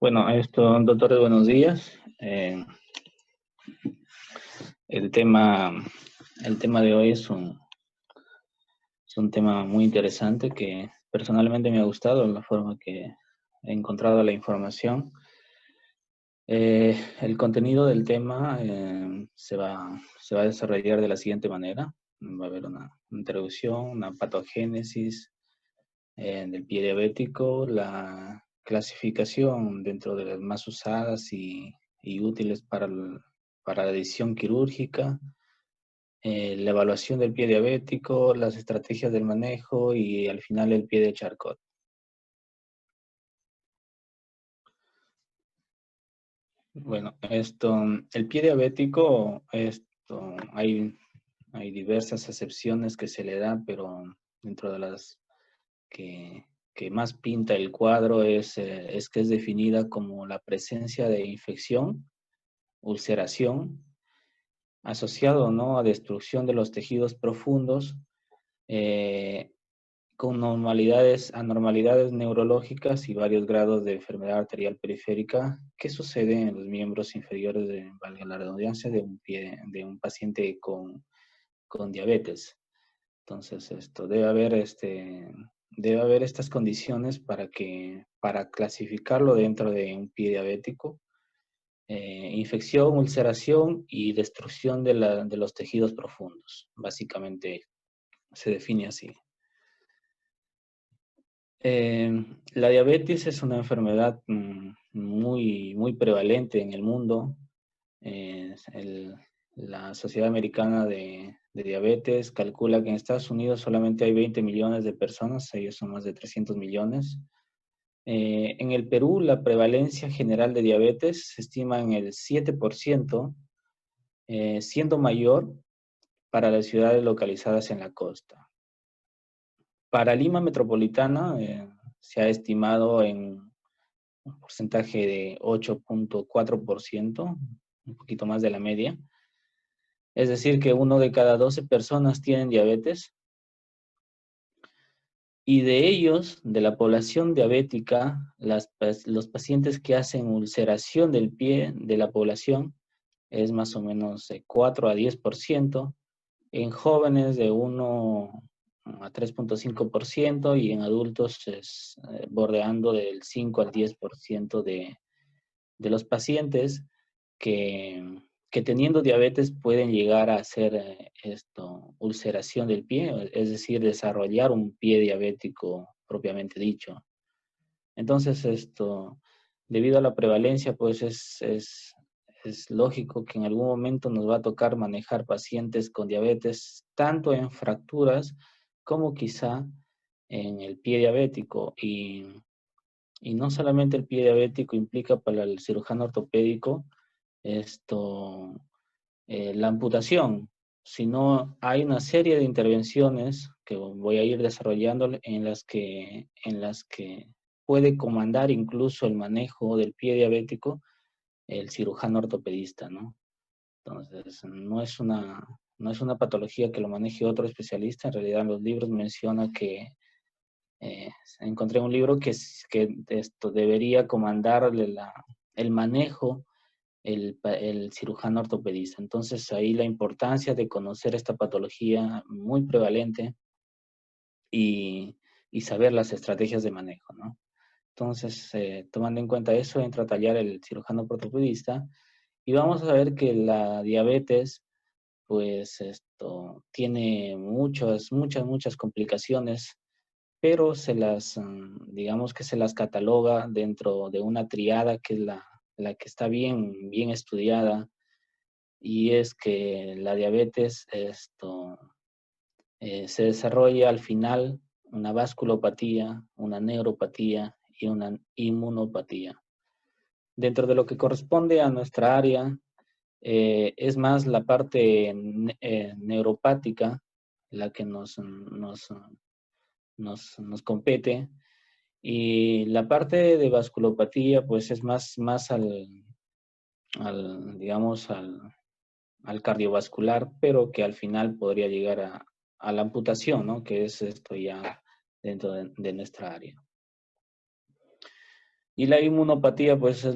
Bueno, doctores, buenos días. El tema, el tema de hoy es un tema muy interesante que personalmente me ha gustado la forma que he encontrado la información. El contenido del tema se va a desarrollar de la siguiente manera. Va a haber una introducción, una patogénesis del pie diabético, la clasificación dentro de las más usadas y útiles para la decisión quirúrgica, la evaluación del pie diabético, las estrategias del manejo y al final el pie de Charcot. Bueno, el pie diabético, hay diversas acepciones que se le dan, pero dentro de las que más pinta el cuadro es que es definida como la presencia de infección, ulceración, asociado, ¿no?, a destrucción de los tejidos profundos, eh, con anormalidades neurológicas y varios grados de enfermedad arterial periférica que sucede en los miembros inferiores valga la redundancia, de un paciente con diabetes. Entonces, debe haber estas condiciones para clasificarlo dentro de un pie diabético. Infección, ulceración y destrucción de los tejidos profundos. Básicamente se define así. La diabetes es una enfermedad muy prevalente en el mundo. La Sociedad Americana de Diabetes calcula que en Estados Unidos solamente hay 20 millones de personas, ellos son más de 300 millones. En el Perú, la prevalencia general de diabetes se estima en el 7%, siendo mayor para las ciudades localizadas en la costa. Para Lima Metropolitana se ha estimado en un porcentaje de 8.4%, un poquito más de la media. Es decir, que 1 de cada 12 personas tienen diabetes. Y de ellos, de la población diabética, los pacientes que hacen ulceración del pie de la población es más o menos 4 a 10%, en jóvenes de 1 a 3.5% y en adultos es bordeando del 5 al 10% de los pacientes que teniendo diabetes pueden llegar a hacer ulceración del pie, es decir, desarrollar un pie diabético propiamente dicho. Entonces, debido a la prevalencia, pues es lógico que en algún momento nos va a tocar manejar pacientes con diabetes, tanto en fracturas como quizá en el pie diabético. Y no solamente el pie diabético implica para el cirujano ortopédico la amputación, sino hay una serie de intervenciones que voy a ir desarrollando en las que puede comandar incluso el manejo del pie diabético el cirujano ortopedista, ¿no? Entonces, no es una patología que lo maneje otro especialista. En realidad, en los libros menciona que encontré un libro que esto debería comandarle el manejo el cirujano ortopedista. Entonces, ahí la importancia de conocer esta patología muy prevalente y saber las estrategias de manejo, ¿no? Entonces, tomando en cuenta eso, entra a tallar el cirujano ortopedista y vamos a ver que la diabetes, pues tiene muchas complicaciones, pero digamos que se las cataloga dentro de una triada que es la que está bien estudiada, y es que la diabetes se desarrolla al final una vasculopatía, una neuropatía y una inmunopatía. Dentro de lo que corresponde a nuestra área, es más la parte neuropática la que nos compete, y la parte de vasculopatía pues es más digamos, al cardiovascular, pero que al final podría llegar a la amputación, ¿no? Que es esto ya dentro de nuestra área. Y la inmunopatía, pues, es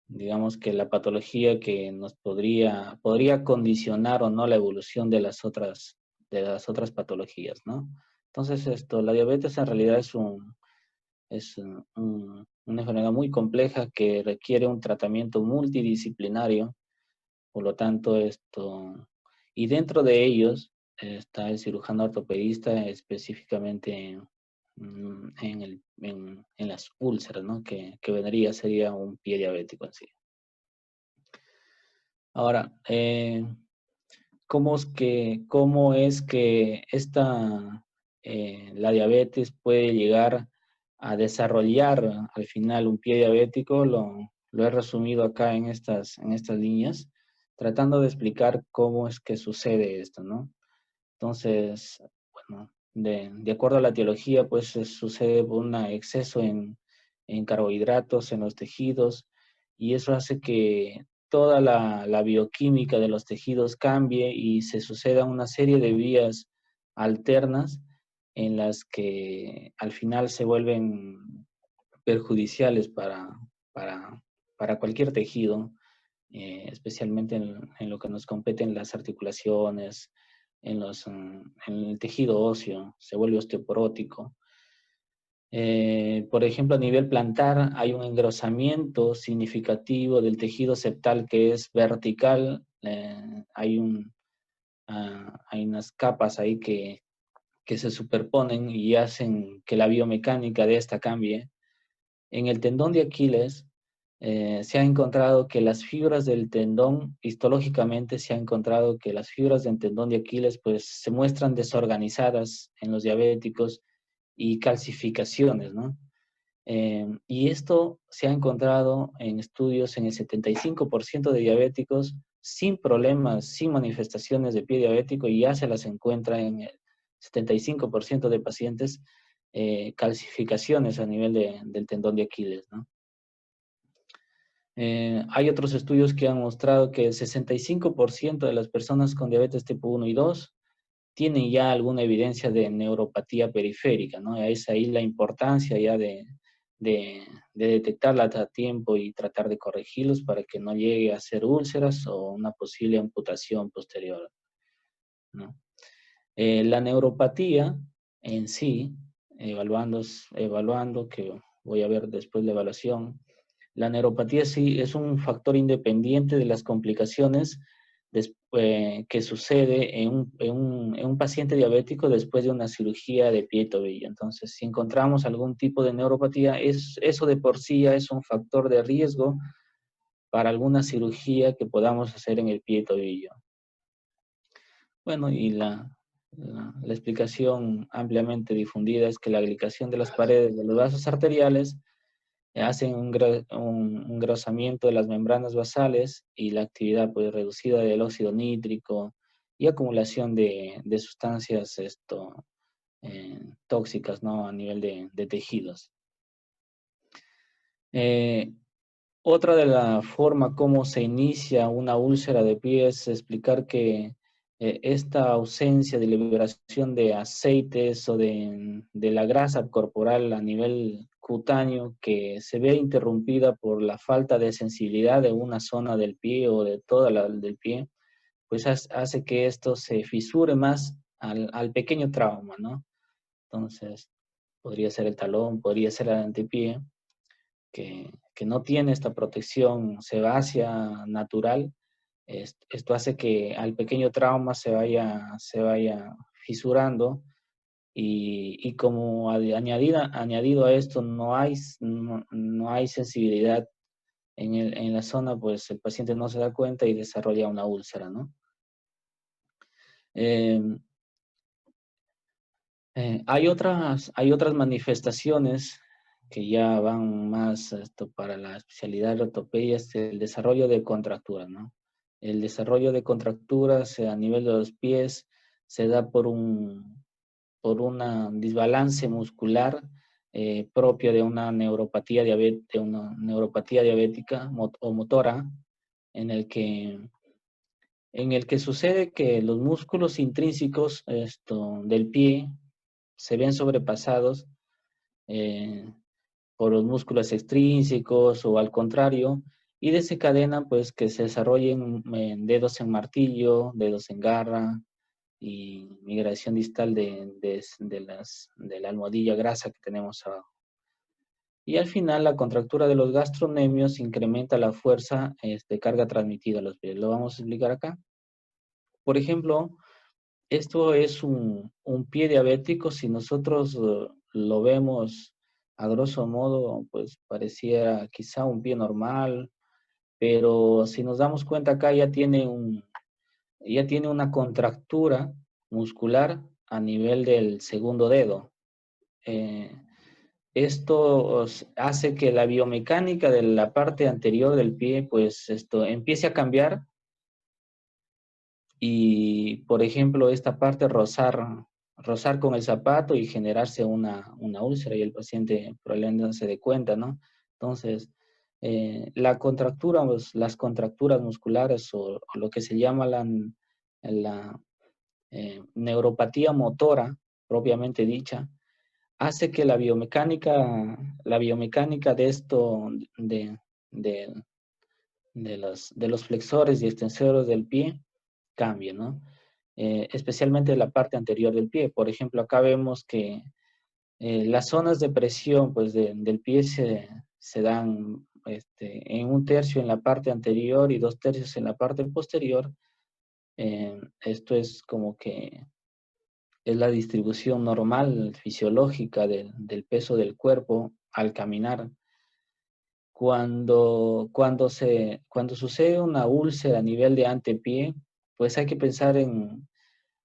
digamos que la patología que nos podría condicionar o no la evolución de las otras patologías, ¿no? Entonces, la diabetes en realidad es una enfermedad muy compleja que requiere un tratamiento multidisciplinario. Por lo tanto, y dentro de ellos está el cirujano ortopedista específicamente en las úlceras, ¿no? Sería un pie diabético en sí. Ahora, ¿cómo es que la diabetes puede llegar a desarrollar al final un pie diabético? Lo he resumido acá en estas líneas, tratando de explicar cómo es que sucede esto, ¿no? Entonces, bueno, de acuerdo a la etiología, pues sucede por un exceso en carbohidratos en los tejidos, y eso hace que toda la bioquímica de los tejidos cambie y se suceda una serie de vías alternas en las que al final se vuelven perjudiciales para, para cualquier tejido, especialmente en lo que nos compete en las articulaciones, en el tejido óseo, se vuelve osteoporótico. Por ejemplo, a nivel plantar hay un engrosamiento significativo del tejido septal que es vertical. Hay unas capas ahí que se superponen y hacen que la biomecánica de esta cambie. En el tendón de Aquiles se ha encontrado que las fibras del tendón, histológicamente se ha encontrado que las fibras del tendón de Aquiles pues se muestran desorganizadas en los diabéticos y calcificaciones, ¿no? Y esto se ha encontrado en estudios en el 75% de diabéticos sin problemas, sin manifestaciones de pie diabético, y ya se las encuentra en el 75% de pacientes calcificaciones a nivel del tendón de Aquiles, ¿no? Hay otros estudios que han mostrado que el 65% de las personas con diabetes tipo 1 y 2 tienen ya alguna evidencia de neuropatía periférica, ¿no? Es ahí la importancia ya de detectarla a tiempo y tratar de corregirlos para que no llegue a ser úlceras o una posible amputación posterior, ¿no? La neuropatía en sí, evaluando, que voy a ver después la evaluación, la neuropatía sí es un factor independiente de las complicaciones que sucede en un paciente diabético después de una cirugía de pie y tobillo. Entonces, si encontramos algún tipo de neuropatía, eso de por sí ya es un factor de riesgo para alguna cirugía que podamos hacer en el pie y tobillo. Bueno, y la explicación ampliamente difundida es que la glicación de las paredes de los vasos arteriales hacen un engrosamiento de las membranas basales y la actividad pues, reducida del óxido nítrico y acumulación de sustancias tóxicas, ¿no? A nivel de tejidos. Otra de la forma como se inicia una úlcera de pie es explicar que esta ausencia de liberación de aceites o de la grasa corporal a nivel cutáneo que se ve interrumpida por la falta de sensibilidad de una zona del pie o de toda la del pie, pues hace que esto se fisure más al pequeño trauma, ¿no? Entonces, podría ser el talón, podría ser el antepié, que no tiene esta protección sebácea natural. Esto hace que al pequeño trauma se vaya fisurando, y como añadido a esto no hay sensibilidad en la zona, pues el paciente no se da cuenta y desarrolla una úlcera, ¿no? Eh, hay otras manifestaciones que ya van más para la especialidad de ortopedia, es el desarrollo de contracturas, ¿no? El desarrollo de contracturas a nivel de los pies se da por una desbalance muscular propio de una neuropatía diabética o motora, en el que sucede que los músculos intrínsecos del pie se ven sobrepasados eh, por los músculos extrínsecos o al contrario, y desencadena pues que se desarrollen dedos en martillo, dedos en garra y migración distal de la almohadilla grasa que tenemos abajo. Y al final la contractura de los gastrocnemios incrementa la fuerza de carga transmitida a los pies. Lo vamos a explicar acá. Por ejemplo, esto es un pie diabético. Si nosotros lo vemos a grosso modo, pues pareciera quizá un pie normal, pero si nos damos cuenta acá ya tiene una contractura muscular a nivel del segundo dedo. Eh, Esto hace que la biomecánica de la parte anterior del pie, pues esto empiece a cambiar y, por ejemplo, esta parte rozar con el zapato y generarse una úlcera y el paciente probablemente no se dé cuenta, ¿no? Entonces, la contractura, pues, las contracturas musculares o lo que se llama la neuropatía motora, propiamente dicha, hace que la biomecánica de esto, de, de los flexores y extensores del pie, cambie, ¿no? Especialmente la parte anterior del pie. Por ejemplo, acá vemos que las zonas de presión pues, del pie se dan en un tercio en la parte anterior y 2/3 en la parte posterior. Esto es como que es la distribución normal, fisiológica del peso del cuerpo al caminar. Cuando sucede una úlcera a nivel de antepié, pues hay que pensar en,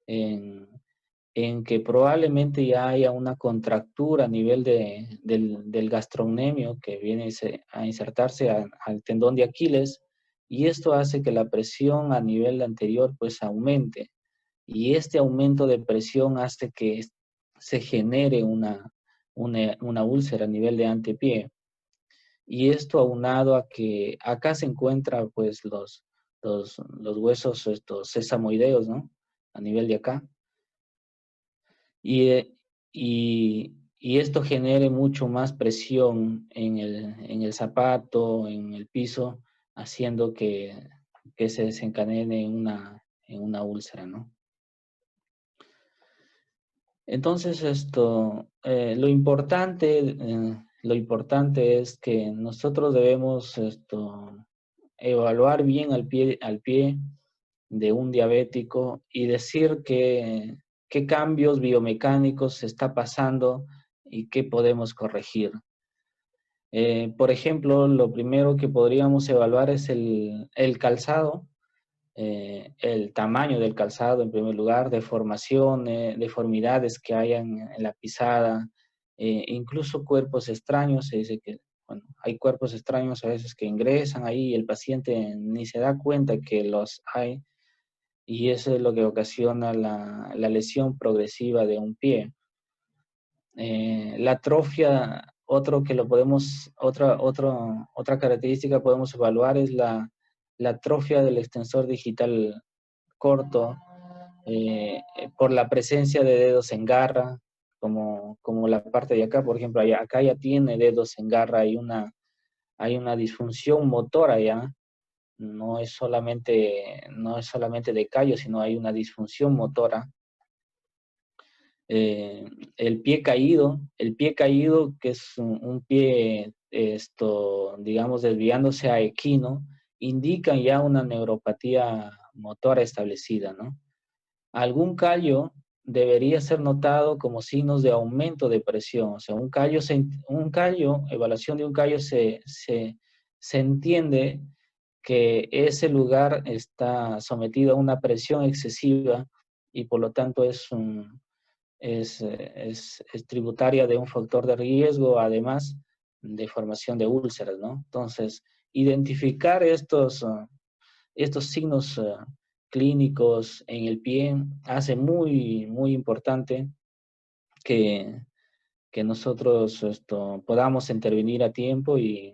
en que probablemente ya haya una contractura a nivel del gastrocnemio que viene a insertarse al tendón de Aquiles, y esto hace que la presión a nivel anterior pues aumente. Y este aumento de presión hace que se genere una úlcera a nivel de antepié. Y esto aunado a que acá se encuentran pues los huesos estos sesamoideos, ¿no? A nivel de acá. Y, y esto genere mucho más presión en el zapato, en el piso, haciendo que se desencadene en una úlcera, ¿no? Entonces, lo importante es que nosotros debemos evaluar bien al pie de un diabético y decir qué cambios biomecánicos se está pasando y qué podemos corregir. Por ejemplo, lo primero que podríamos evaluar es el calzado, el tamaño del calzado en primer lugar, deformaciones, deformidades que hayan en la pisada, incluso cuerpos extraños. Se dice que bueno, hay cuerpos extraños a veces que ingresan ahí y el paciente ni se da cuenta que los hay, y eso es lo que ocasiona la lesión progresiva de un pie. La atrofia, otra característica que podemos evaluar es la atrofia del extensor digital corto, por la presencia de dedos en garra, como la parte de acá, por ejemplo, acá ya tiene dedos en garra, hay una disfunción motora ya, no es solamente de callo, sino hay una disfunción motora. El pie caído, que es un pie, digamos, desviándose a equino, indican ya una neuropatía motora establecida, ¿no? Algún callo debería ser notado como signos de aumento de presión. O sea, evaluación de un callo se entiende que ese lugar está sometido a una presión excesiva y por lo tanto es tributaria de un factor de riesgo, además de formación de úlceras, ¿no? Entonces, identificar estos signos clínicos en el pie hace muy, muy importante que, que nosotros podamos intervenir a tiempo y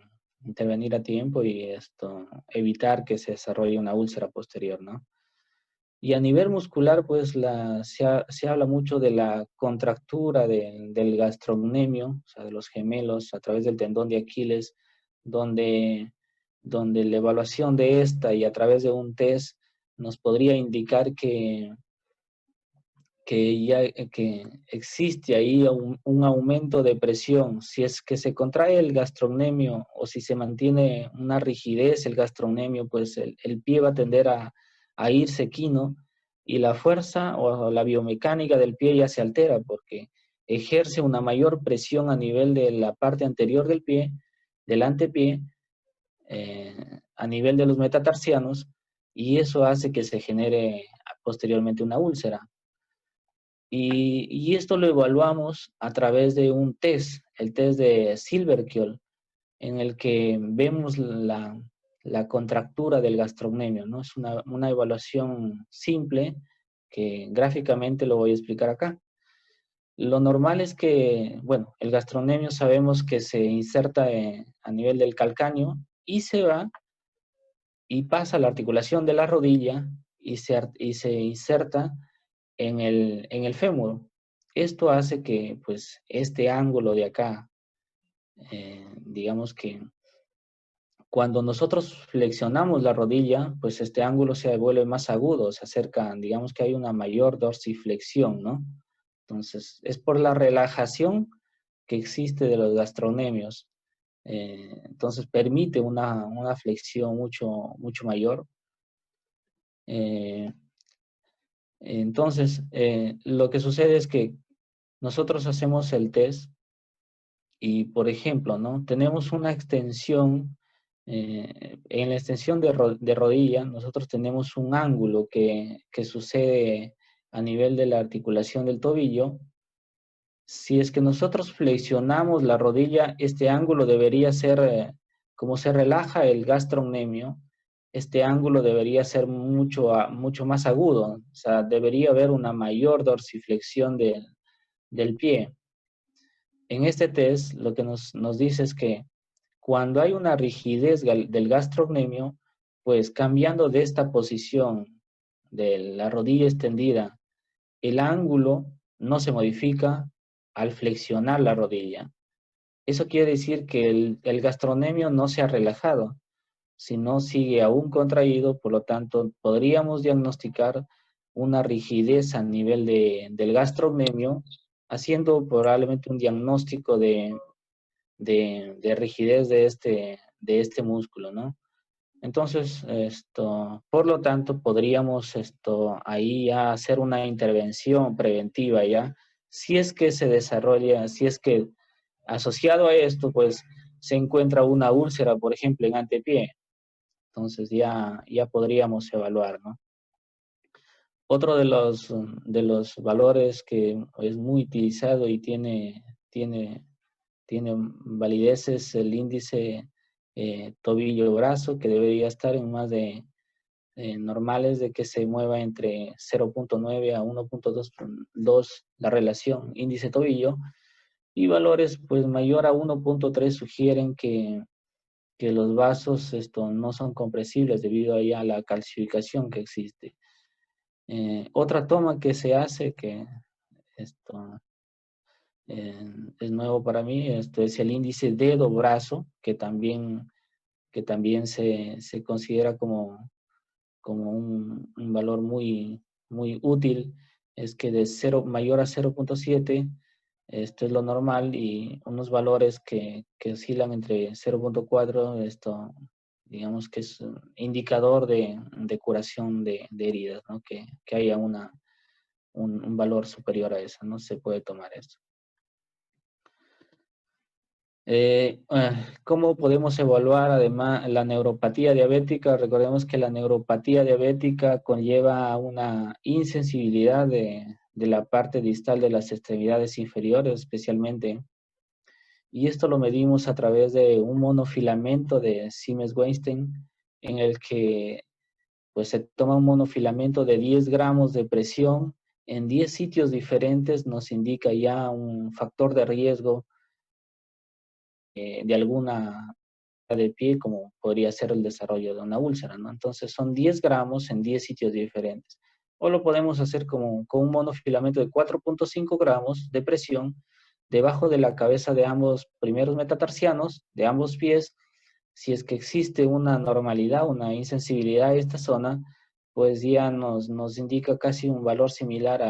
evitar que se desarrolle una úlcera posterior, ¿no? Y a nivel muscular, pues se habla mucho de la contractura del gastrocnemio, o sea, de los gemelos a través del tendón de Aquiles, donde la evaluación de esta y a través de un test nos podría indicar que existe ahí un aumento de presión. Si es que se contrae el gastrocnemio o si se mantiene una rigidez el gastrocnemio, pues el pie va a tender a irse quino y la fuerza o la biomecánica del pie ya se altera porque ejerce una mayor presión a nivel de la parte anterior del pie, del antepié, a nivel de los metatarsianos, y eso hace que se genere posteriormente una úlcera. Y esto lo evaluamos a través de un test, el test de Silverkill, en el que vemos la contractura del gastrocnemio, ¿no? Es una evaluación simple que gráficamente lo voy a explicar acá. Lo normal es que, bueno, el gastrocnemio sabemos que se inserta a nivel del calcáneo y se va y pasa a la articulación de la rodilla y se inserta en el fémur. Esto hace que, pues, este ángulo de acá, digamos que cuando nosotros flexionamos la rodilla, pues este ángulo se vuelve más agudo, se acerca, digamos que hay una mayor dorsiflexión, ¿no? Entonces, es por la relajación que existe de los gastrocnemios. Entonces, permite una flexión mucho mayor. Eh, entonces, lo que sucede es que nosotros hacemos el test y, por ejemplo, ¿no? Tenemos una extensión, en la extensión de rodilla, nosotros tenemos un ángulo que sucede a nivel de la articulación del tobillo. Si es que nosotros flexionamos la rodilla, este ángulo debería ser, como se relaja el gastrocnemio, este ángulo debería ser mucho más agudo, o sea, debería haber una mayor dorsiflexión del pie. En este test lo que nos dice es que cuando hay una rigidez del gastrocnemio, pues cambiando de esta posición de la rodilla extendida, el ángulo no se modifica al flexionar la rodilla. Eso quiere decir que el gastrocnemio no se ha relajado, sino sigue aún contraído, por lo tanto podríamos diagnosticar una rigidez a nivel del gastrocnemio, haciendo probablemente un diagnóstico de rigidez de este músculo, ¿no? Entonces, por lo tanto, podríamos ahí ya hacer una intervención preventiva ya, si es que se desarrolla, si es que asociado a esto, pues se encuentra una úlcera, por ejemplo, en antepié. Entonces ya podríamos evaluar, ¿no? Otro de los valores que es muy utilizado y tiene validez es el índice tobillo-brazo, que debería estar en más de normales de que se mueva entre 0.9 a 1.2 la relación índice tobillo, y valores pues mayor a 1.3 sugieren que los vasos no son compresibles debido a la calcificación que existe. Otra toma que se hace, que esto es nuevo para mí, es el índice dedo-brazo, que también se considera como un valor muy útil, es que de 0 mayor a 0.7, esto es lo normal, y unos valores que oscilan entre 0.4, digamos que es un indicador de curación de heridas, ¿no? Que haya un valor superior a eso, no se puede tomar esto. ¿Cómo podemos evaluar además la neuropatía diabética? Recordemos que la neuropatía diabética conlleva una insensibilidad de la parte distal de las extremidades inferiores especialmente, y esto lo medimos a través de un monofilamento de Siemens-Weinstein, en el que pues se toma un monofilamento de 10 gramos de presión en 10 sitios diferentes, nos indica ya un factor de riesgo de alguna de pie, como podría ser el desarrollo de una úlcera, ¿no? Entonces son 10 gramos en 10 sitios diferentes. o lo podemos hacer como, con un monofilamento de 4.5 gramos de presión debajo de la cabeza de ambos primeros metatarsianos, de ambos pies. Si es que existe una normalidad, una insensibilidad a esta zona, pues ya nos indica casi un valor similar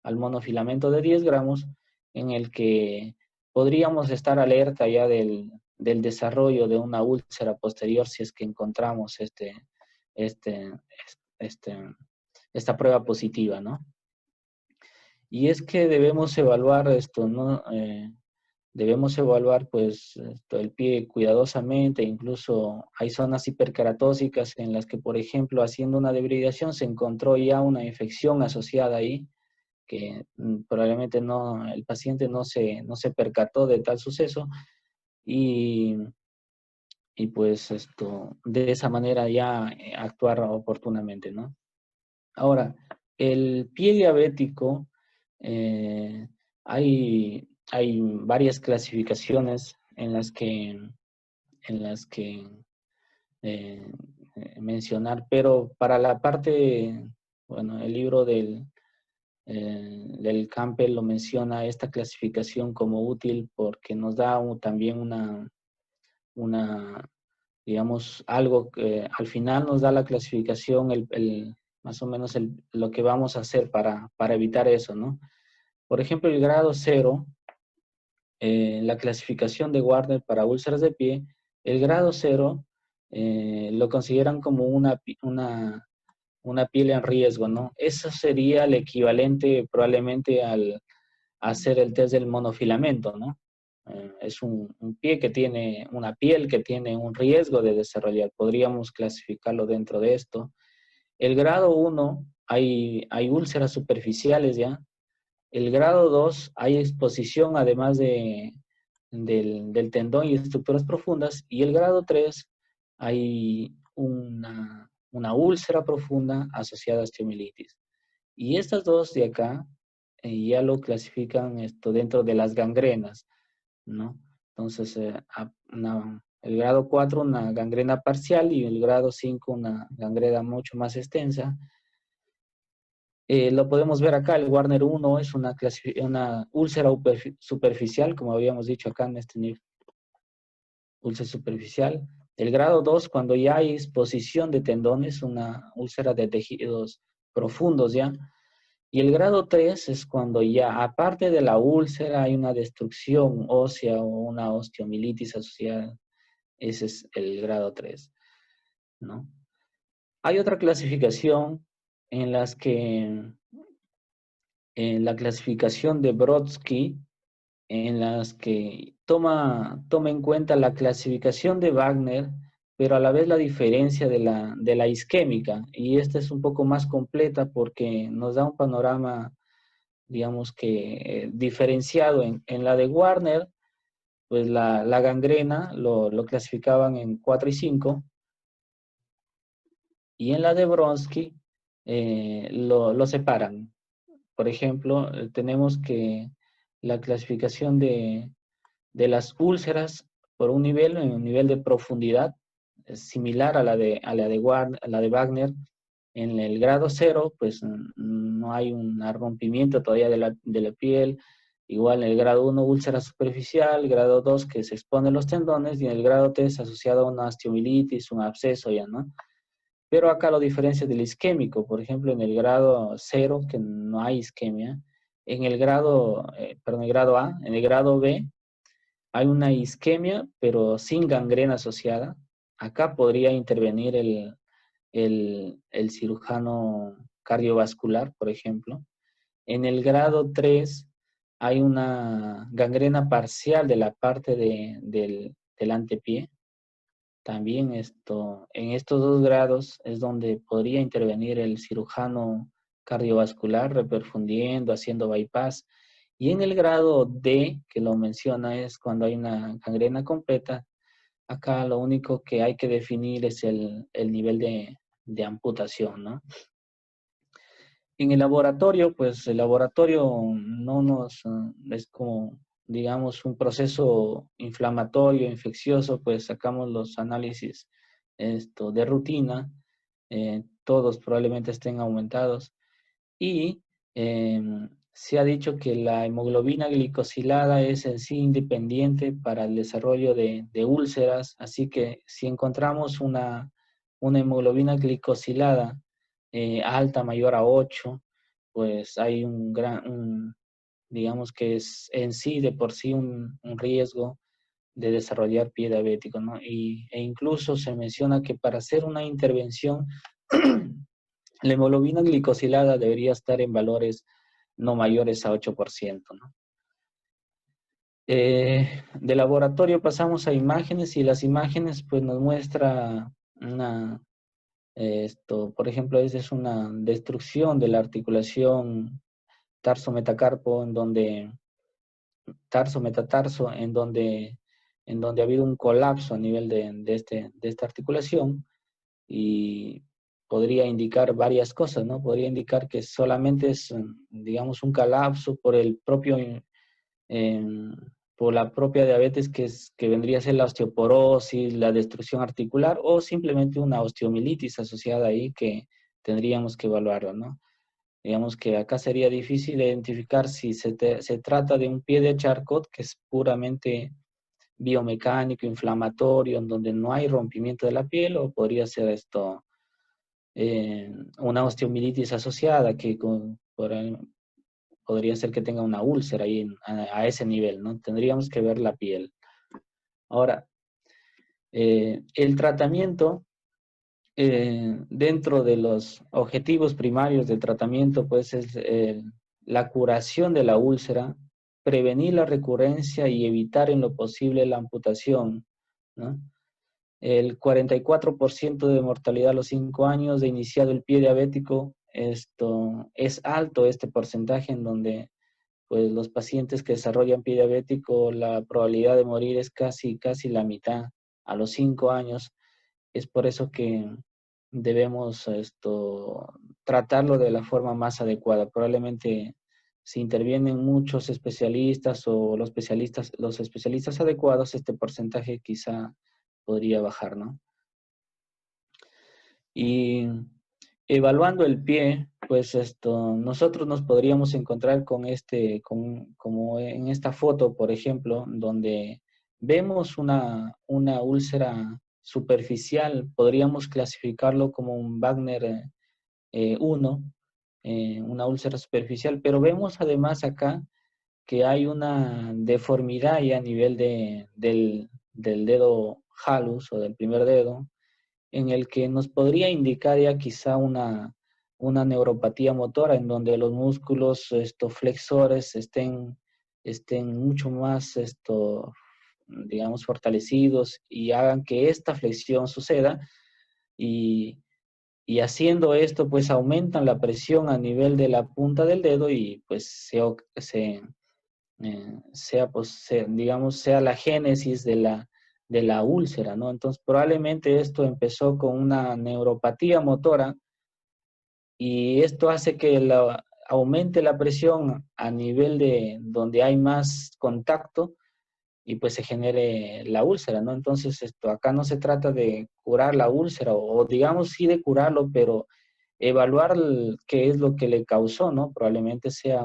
al monofilamento de 10 gramos, en el que podríamos estar alerta ya del desarrollo de una úlcera posterior si es que encontramos este, este, esta prueba positiva, ¿no? Y es que debemos evaluar esto, ¿no? Debemos evaluar pues el pie cuidadosamente, incluso hay zonas hiperkeratósicas en las que, por ejemplo, haciendo una debridación se encontró ya una infección asociada ahí, que probablemente no, el paciente no se percató de tal suceso y, y pues de esa manera ya actuar oportunamente, ¿no? Ahora, el pie diabético, eh, hay varias clasificaciones en las que eh, mencionar, pero para la parte, bueno, el libro del Campbell lo menciona esta clasificación como útil porque nos da también una, digamos, algo que al final nos da la clasificación, más o menos lo que vamos a hacer para evitar eso, ¿no? Por ejemplo, el grado 0, la clasificación de Warner para úlceras de pie, el grado 0 lo consideran como una piel en riesgo, ¿no? Eso sería el equivalente probablemente al hacer el test del monofilamento, ¿no? Es un pie que tiene, una piel que tiene un riesgo de desarrollar. Podríamos clasificarlo dentro de esto. El grado 1, hay úlceras superficiales ya. El grado 2, hay exposición además del tendón y estructuras profundas. Y el grado 3, hay una úlcera profunda asociada a osteomielitis. Y estas dos de acá ya lo clasifican dentro de las gangrenas, ¿no? Entonces, el grado 4, una gangrena parcial, y el grado 5, una gangrena mucho más extensa. Lo podemos ver acá, el Warner 1 es una úlcera superficial, como habíamos dicho acá en este nivel, úlcera superficial. El grado 2, cuando ya hay exposición de tendones, una úlcera de tejidos profundos ya. Y el grado 3 es cuando ya, aparte de la úlcera, hay una destrucción ósea o una osteomielitis asociada. Ese es el grado 3, ¿no? Hay otra clasificación en las que, en la clasificación de Brodsky, en las que toma en cuenta la clasificación de Wagner, pero a la vez la diferencia de la isquémica. Y esta es un poco más completa porque nos da un panorama, digamos que diferenciado. En la de Warner, pues la gangrena lo clasificaban en 4 y 5, y en la de Bronsky lo separan. Por ejemplo, tenemos que la clasificación de las úlceras por un nivel de profundidad similar a la de Wagner. En el grado 0, pues no hay un rompimiento todavía de la piel. Igual en el grado 1, úlcera superficial, grado 2, que se exponen los tendones, y en el grado 3, asociado a una osteomielitis, un absceso ya, ¿no? Pero acá lo diferencia del isquémico. Por ejemplo, en el grado 0, que no hay isquemia, en el grado, perdón, el grado A, en el grado B, hay una isquemia, pero sin gangrena asociada. Acá podría intervenir el cirujano cardiovascular, por ejemplo. En el grado 3 hay una gangrena parcial de la parte del antepié. También en estos dos grados es donde podría intervenir el cirujano cardiovascular, reperfundiendo, haciendo bypass. Y en el grado D, que lo menciona, es cuando hay una gangrena completa. Acá lo único que hay que definir es el nivel de amputación, ¿no? En el laboratorio, pues el laboratorio no es como, digamos, un proceso inflamatorio, infeccioso, pues sacamos los análisis de rutina, todos probablemente estén aumentados. Y se ha dicho que la hemoglobina glicosilada es en sí independiente para el desarrollo de úlceras, así que si encontramos una hemoglobina glicosilada alta, mayor a 8, pues hay digamos que es en sí de por sí un riesgo de desarrollar pie diabético, ¿no? E incluso se menciona que para hacer una intervención, la hemoglobina glicosilada debería estar en valores no mayores a 8%, ¿no? De laboratorio pasamos a imágenes y las imágenes pues nos muestra por ejemplo, esta es una destrucción de la articulación tarso-metacarpo tarso-metatarso, en donde ha habido un colapso a nivel de esta articulación y podría indicar varias cosas, ¿no? Podría indicar que solamente es, digamos, un colapso por el propio, eh, por la propia diabetes que vendría a ser la osteoporosis, la destrucción articular o simplemente una osteomielitis asociada ahí que tendríamos que evaluarlo, ¿no? Digamos que acá sería difícil identificar si se trata de un pie de Charcot, que es puramente biomecánico, inflamatorio, en donde no hay rompimiento de la piel, o podría ser una osteomielitis asociada, podría ser que tenga una úlcera ahí a ese nivel, ¿no? Tendríamos que ver la piel. Ahora, el tratamiento, dentro de los objetivos primarios del tratamiento, pues es la curación de la úlcera, prevenir la recurrencia y evitar en lo posible la amputación, ¿no? El 44% de mortalidad a los 5 años de iniciado el pie diabético, esto es alto este porcentaje en donde pues los pacientes que desarrollan pie diabético, la probabilidad de morir es casi la mitad a los 5 años. Es por eso que debemos tratarlo de la forma más adecuada. Probablemente si intervienen muchos especialistas o los especialistas adecuados, este porcentaje quizá podría bajar, ¿no? Y evaluando el pie, pues nosotros nos podríamos encontrar con como en esta foto, por ejemplo, donde vemos una úlcera superficial, podríamos clasificarlo como un Wagner 1, una úlcera superficial, pero vemos además acá que hay una deformidad ya a nivel del dedo halus o del primer dedo, en el que nos podría indicar ya quizá una neuropatía motora en donde los músculos flexores estén mucho más, digamos, fortalecidos y hagan que esta flexión suceda y, y haciendo esto pues aumentan la presión a nivel de la punta del dedo y pues digamos, sea la génesis de la úlcera, ¿no? Entonces, probablemente esto empezó con una neuropatía motora y esto hace que aumente la presión a nivel de donde hay más contacto y pues se genere la úlcera, ¿no? Entonces, acá no se trata de curar la úlcera o digamos sí de curarlo, pero evaluar qué es lo que le causó, ¿no? Probablemente sea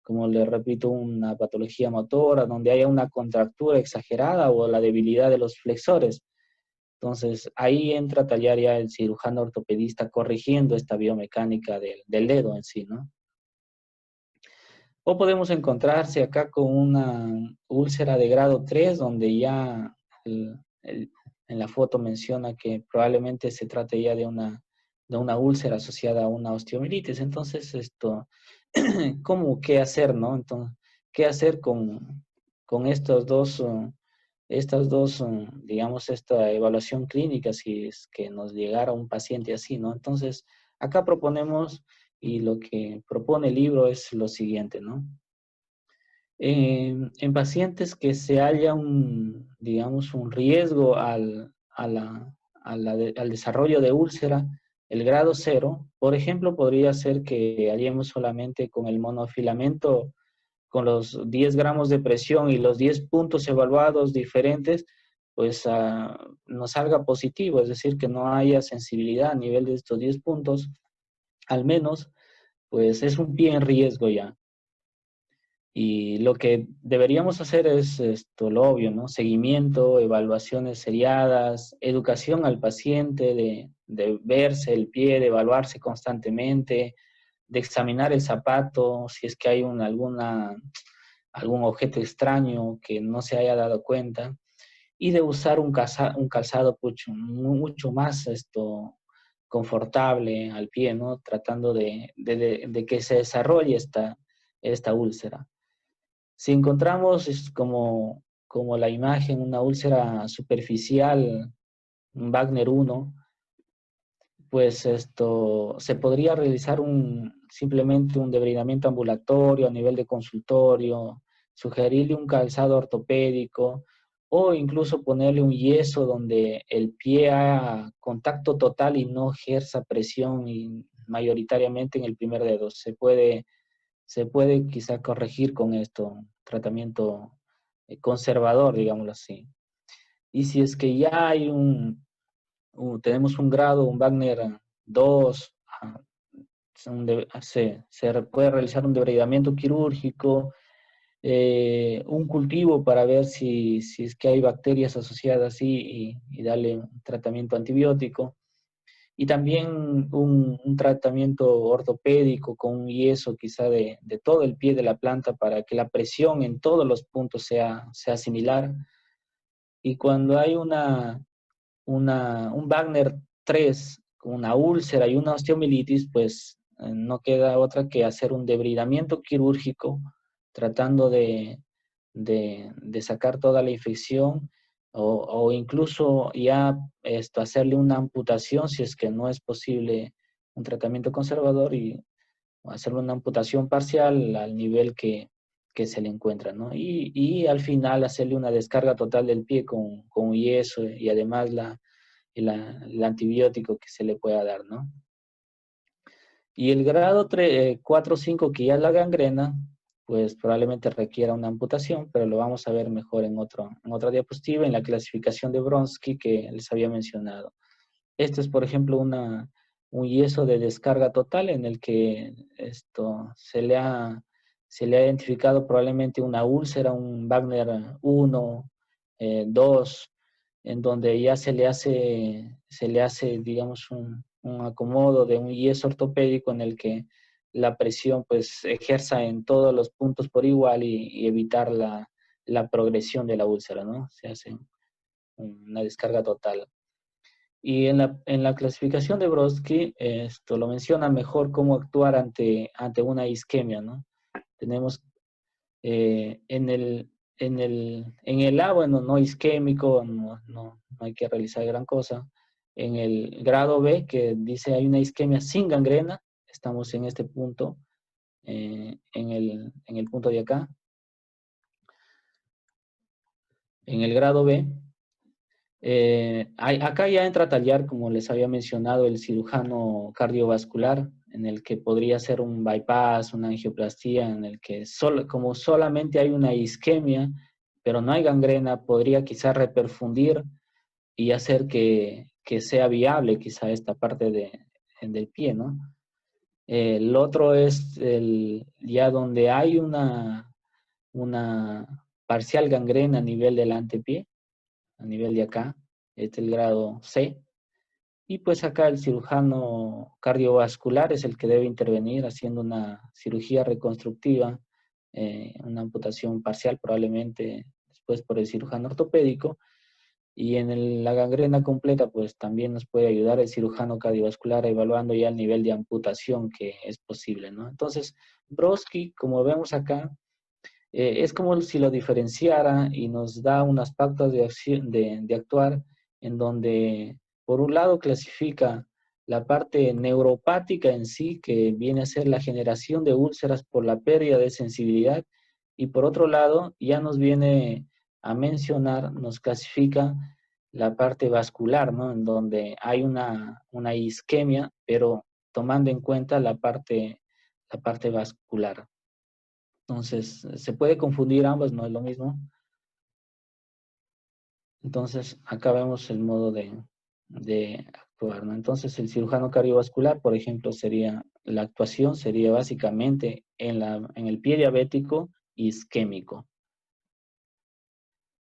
como le repito, una patología motora, donde haya una contractura exagerada o la debilidad de los flexores. Entonces, ahí entra a tallar ya el cirujano ortopedista corrigiendo esta biomecánica del dedo en sí, ¿no? O podemos encontrarse acá con una úlcera de grado 3, donde ya en la foto menciona que probablemente se trate ya de una úlcera asociada a una osteomielitis. Entonces, ¿cómo qué hacer, no? Entonces, ¿qué hacer con estas dos, digamos, esta evaluación clínica si es que nos llegara un paciente así, ¿no? Entonces, acá proponemos y lo que propone el libro es lo siguiente, ¿no? En pacientes que se haya digamos, un riesgo al desarrollo de úlcera, el grado 0, por ejemplo, podría ser que hallemos solamente con el monofilamento, con los 10 gramos de presión y los 10 puntos evaluados diferentes, pues nos salga positivo, es decir, que no haya sensibilidad a nivel de estos 10 puntos, al menos pues es un pie en riesgo ya. Y lo que deberíamos hacer es esto, lo obvio, ¿no? Seguimiento, evaluaciones seriadas, educación al paciente de verse el pie, de evaluarse constantemente, de examinar el zapato, si es que hay algún objeto extraño que no se haya dado cuenta, y de usar un calzado mucho más confortable al pie, ¿no? Tratando de que se desarrolle esta úlcera. Si encontramos como la imagen, una úlcera superficial, un Wagner 1, pues se podría realizar simplemente un debridamiento ambulatorio a nivel de consultorio, sugerirle un calzado ortopédico o incluso ponerle un yeso donde el pie haga contacto total y no ejerza presión mayoritariamente en el primer dedo. Se puede quizá corregir con esto, tratamiento conservador, digámoslo así. Y si es que ya tenemos un grado, un Wagner 2, se puede realizar un debridamiento quirúrgico, un cultivo para ver si es que hay bacterias asociadas y darle un tratamiento antibiótico. Y también un tratamiento ortopédico con un yeso quizá de todo el pie de la planta para que la presión en todos los puntos sea similar. Y cuando hay un Wagner 3 con una úlcera y una osteomielitis, pues no queda otra que hacer un debridamiento quirúrgico tratando de sacar toda la infección o incluso ya hacerle una amputación si es que no es posible un tratamiento conservador y hacerle una amputación parcial al nivel que se le encuentra, ¿no? Y al final hacerle una descarga total del pie con yeso y además el antibiótico que se le pueda dar, ¿no? Y el grado 4 o 5, que ya es la gangrena, pues probablemente requiera una amputación, pero lo vamos a ver mejor en otra diapositiva, en la clasificación de Bronsky que les había mencionado. Este es, por ejemplo, un yeso de descarga total en el que se le ha identificado probablemente una úlcera, un Wagner 1, 2, en donde ya se le hace, digamos, un acomodo de un yeso ortopédico en el que la presión pues ejerza en todos los puntos por igual y evitar la progresión de la úlcera, ¿no? Se hace una descarga total. Y en la clasificación de Brodsky, esto lo menciona mejor cómo actuar ante una isquemia, ¿no? Tenemos en el A, bueno, no isquémico, no hay que realizar gran cosa. En el grado B, que dice hay una isquemia sin gangrena, estamos en este punto, en el punto de acá. En el grado B, acá ya entra a tallar, como les había mencionado, el cirujano cardiovascular, en el que podría ser un bypass, una angioplastía, en el que como solamente hay una isquemia, pero no hay gangrena, podría quizá reperfundir y hacer que sea viable quizá esta parte del pie, ¿no? El otro es ya donde hay una parcial gangrena a nivel del antepié, a nivel de acá, este es el grado C. Y pues acá el cirujano cardiovascular es el que debe intervenir haciendo una cirugía reconstructiva, una amputación parcial probablemente después por el cirujano ortopédico. Y en la gangrena completa pues también nos puede ayudar el cirujano cardiovascular evaluando ya el nivel de amputación que es posible, ¿no? Entonces, Brodsky, como vemos acá, es como si lo diferenciara y nos da unas pautas de actuar en donde, por un lado, clasifica la parte neuropática en sí, que viene a ser la generación de úlceras por la pérdida de sensibilidad, y por otro lado, ya nos viene a mencionar, nos clasifica la parte vascular, ¿no? En donde hay una isquemia, pero tomando en cuenta la parte vascular. Entonces, se puede confundir ambas, no es lo mismo. Entonces, acá vemos el modo de actuar, ¿no? Entonces, el cirujano cardiovascular, por ejemplo, la actuación sería básicamente en el pie diabético isquémico.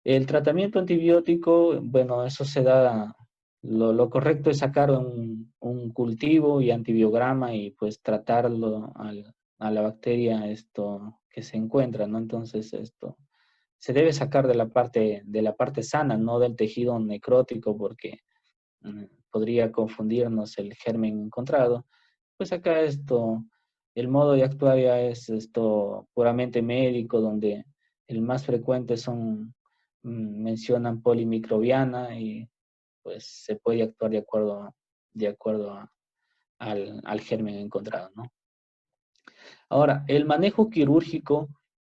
El tratamiento antibiótico, bueno, eso se da, lo correcto es sacar un cultivo y antibiograma y pues tratarlo a la bacteria que se encuentra, ¿no? Entonces, se debe sacar de la parte sana, no del tejido necrótico, porque podría confundirnos el germen encontrado. Pues acá el modo de actuar ya es puramente médico, donde el más frecuente mencionan polimicrobiana y pues se puede actuar de acuerdo al germen encontrado, ¿no? Ahora, el manejo quirúrgico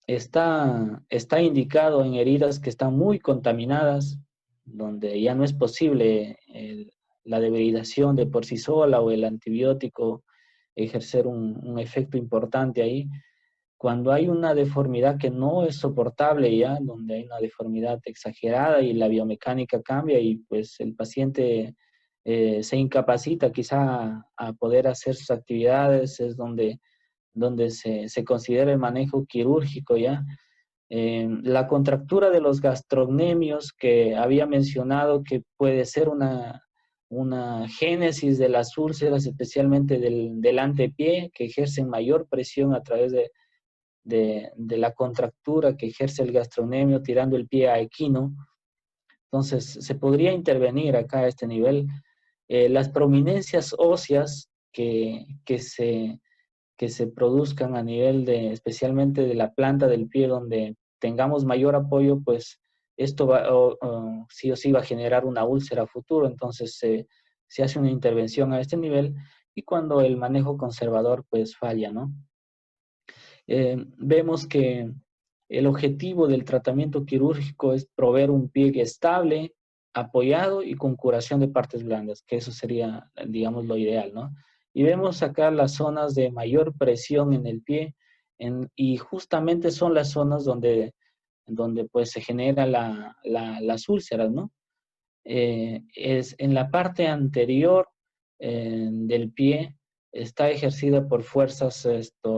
está indicado en heridas que están muy contaminadas, donde ya no es posible la debridación de por sí sola o el antibiótico ejercer un efecto importante ahí. Cuando hay una deformidad que no es soportable ya, donde hay una deformidad exagerada y la biomecánica cambia y pues el paciente se incapacita quizá a poder hacer sus actividades, es donde se considera el manejo quirúrgico ya. La contractura de los gastrocnemios que había mencionado que puede ser una génesis de las úlceras, especialmente del antepié, que ejercen mayor presión a través de la contractura que ejerce el gastrocnemio tirando el pie a equino. Entonces, se podría intervenir acá a este nivel. Las prominencias óseas que se produzcan a nivel especialmente de la planta del pie, donde tengamos mayor apoyo, pues esto sí o sí va a generar una úlcera a futuro. Entonces, se hace una intervención a este nivel y cuando el manejo conservador, pues falla, ¿no? Vemos que el objetivo del tratamiento quirúrgico es proveer un pie estable, apoyado y con curación de partes blandas, que eso sería, digamos, lo ideal, ¿no? Y vemos acá las zonas de mayor presión en el pie y justamente son las zonas donde pues se generan las úlceras, ¿no? Es en la parte anterior del pie, está ejercida por fuerzas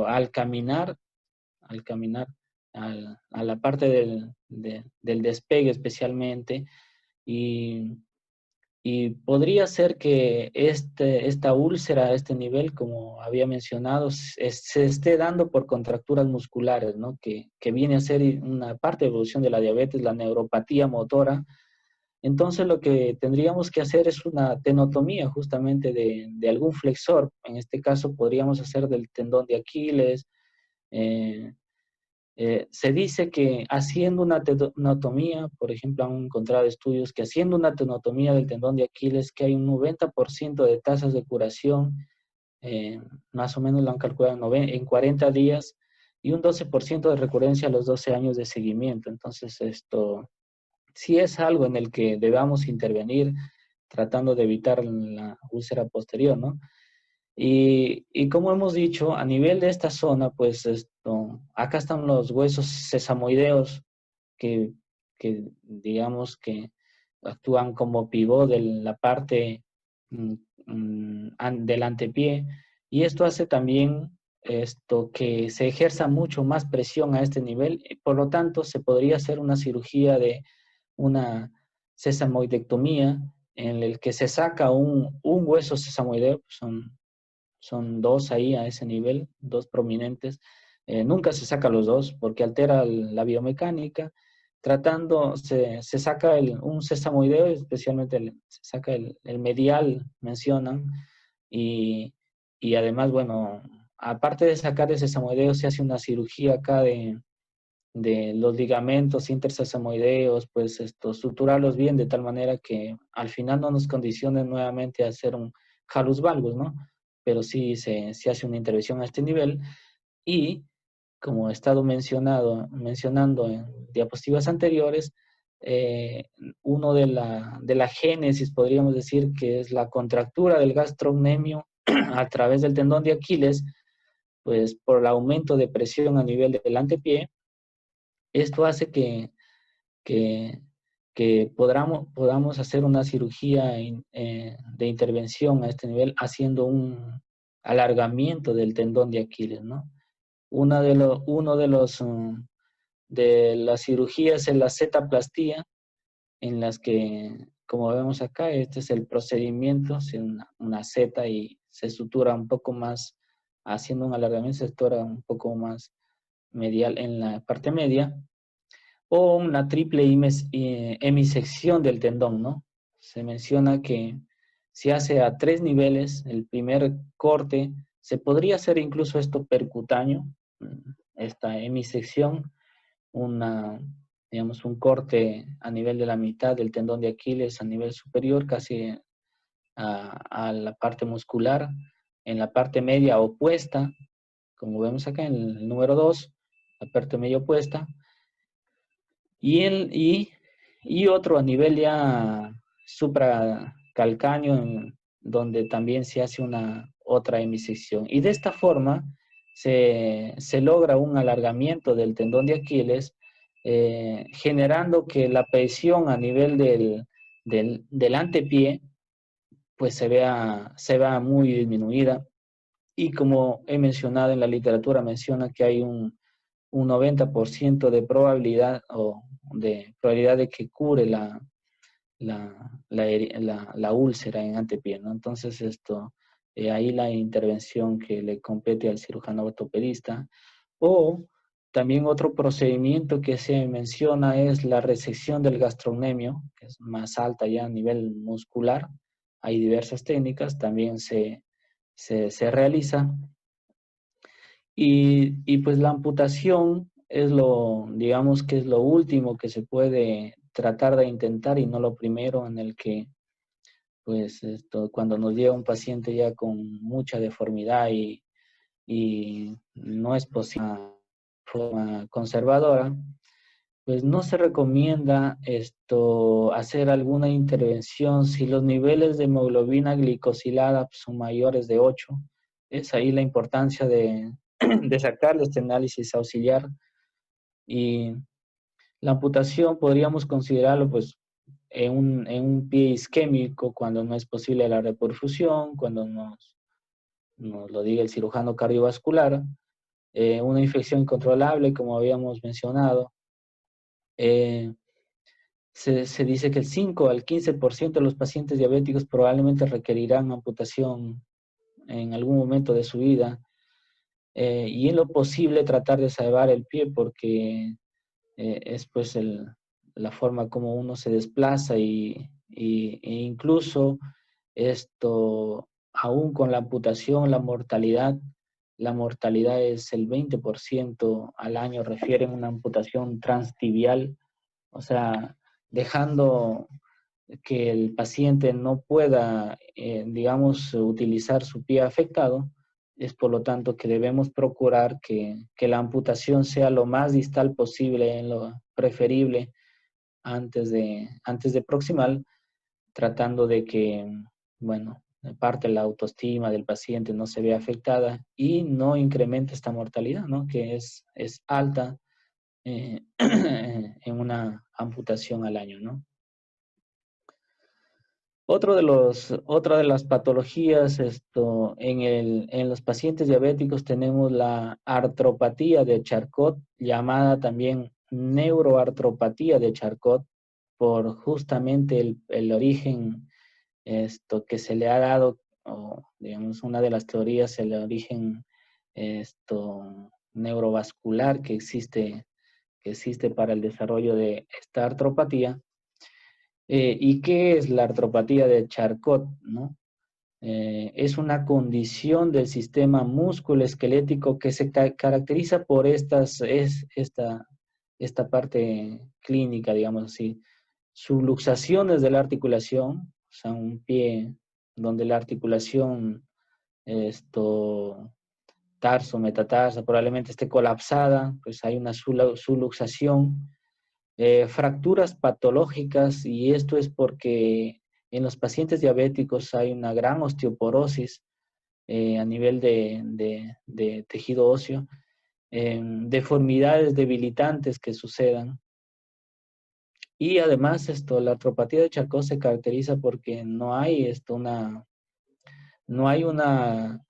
al caminar a la parte del despegue especialmente, y, y podría ser que esta úlcera a este nivel, como había mencionado, se esté dando por contracturas musculares, ¿no? Que viene a ser una parte de evolución de la diabetes, la neuropatía motora. Entonces lo que tendríamos que hacer es una tenotomía justamente de algún flexor. En este caso podríamos hacer del tendón de Aquiles. eh, Se dice que haciendo una tenotomía, por ejemplo, han encontrado estudios que haciendo una tenotomía del tendón de Aquiles, que hay un 90% de tasas de curación, más o menos lo han calculado en 40 días, y un 12% de recurrencia a los 12 años de seguimiento. Entonces, esto sí es algo en el que debamos intervenir tratando de evitar la úlcera posterior, ¿no? Y como hemos dicho, a nivel de esta zona, pues acá están los huesos sesamoideos que, que digamos que actúan como pivot de la parte del antepié, y esto hace también que se ejerza mucho más presión a este nivel. Por lo tanto, se podría hacer una cirugía de una sesamoidectomía en el que se saca un hueso sesamoideo, son dos ahí a ese nivel, dos prominentes. Nunca se saca los dos porque altera la biomecánica. Se saca un sesamoideo, especialmente se saca el medial, mencionan, y, y además, bueno, aparte de sacar el sesamoideo, se hace una cirugía acá de los ligamentos intersesamoideos, pues suturarlos bien de tal manera que al final no nos condicionen nuevamente a hacer un halus valgus, ¿no? Pero sí se hace una intervención a este nivel y, como he estado mencionando en diapositivas anteriores, uno de la génesis, podríamos decir, que es la contractura del gastrocnemio a través del tendón de Aquiles, pues por el aumento de presión a nivel del antepié. Esto hace que, que podamos hacer una cirugía de intervención a este nivel haciendo un alargamiento del tendón de Aquiles, ¿no? Uno de las cirugías es la zetaplastía, en las que, como vemos acá, este es el procedimiento, es una zeta y se sutura un poco más, haciendo un alargamiento, se sutura un poco más medial en la parte media, o una triple hemisección del tendón, ¿no? Se menciona que se hace a 3 niveles, el primer corte, se podría hacer incluso esto percutáneo, esta hemisección, digamos, un corte a nivel de la mitad del tendón de Aquiles a nivel superior, casi a la parte muscular, en la parte media opuesta, como vemos acá en el número 2, la parte media opuesta, y otro a nivel ya supracalcáneo, donde también se hace una otra hemisección. Y de esta forma se logra un alargamiento del tendón de Aquiles, generando que la presión a nivel del antepié pues se vea muy disminuida. Y como he mencionado en la literatura, menciona que hay un 90% de probabilidad de que cure la úlcera en antepié, ¿no? Entonces, ahí la intervención que le compete al cirujano ortopedista. O también otro procedimiento que se menciona es la resección del gastrocnemio, que es más alta ya a nivel muscular. Hay diversas técnicas, también se realiza. Y pues la amputación es digamos que es lo último que se puede tratar de intentar y no lo primero, en el que pues cuando nos llega un paciente ya con mucha deformidad y no es posible de forma conservadora, pues no se recomienda hacer alguna intervención si los niveles de hemoglobina glicosilada son mayores de 8. Es ahí la importancia de sacarle este análisis auxiliar. Y la amputación podríamos considerarlo pues en un pie isquémico cuando no es posible la reperfusión, cuando nos lo diga el cirujano cardiovascular, una infección incontrolable como habíamos mencionado. Se dice que el 5 al 15% de los pacientes diabéticos probablemente requerirán amputación en algún momento de su vida, y en lo posible tratar de salvar el pie porque es pues la forma como uno se desplaza e incluso aún con la amputación, la mortalidad es el 20% al año, refieren una amputación transtibial, o sea, dejando que el paciente no pueda, digamos, utilizar su pie afectado. Es por lo tanto que debemos procurar que la amputación sea lo más distal posible, en lo preferible, antes de proximal, tratando de que, bueno, parte la autoestima del paciente no se vea afectada y no incremente esta mortalidad, ¿no? Que es alta en una amputación al año, ¿no? Otra de las patologías, en los pacientes diabéticos tenemos la artropatía de Charcot, llamada también neuroartropatía de Charcot, por justamente el origen que se le ha dado, o digamos una de las teorías, el origen neurovascular que existe para el desarrollo de esta artropatía. ¿Y qué es la artropatía de Charcot, no? Es una condición del sistema músculo-esquelético que se caracteriza por esta parte clínica, digamos así. Subluxaciones de la articulación, o sea, un pie donde la articulación, tarso, metatarso, probablemente esté colapsada, pues hay una subluxación. Fracturas patológicas, y esto es porque en los pacientes diabéticos hay una gran osteoporosis a nivel de tejido óseo, deformidades debilitantes que sucedan, Y además la artropatía de Charcot se caracteriza porque no hay una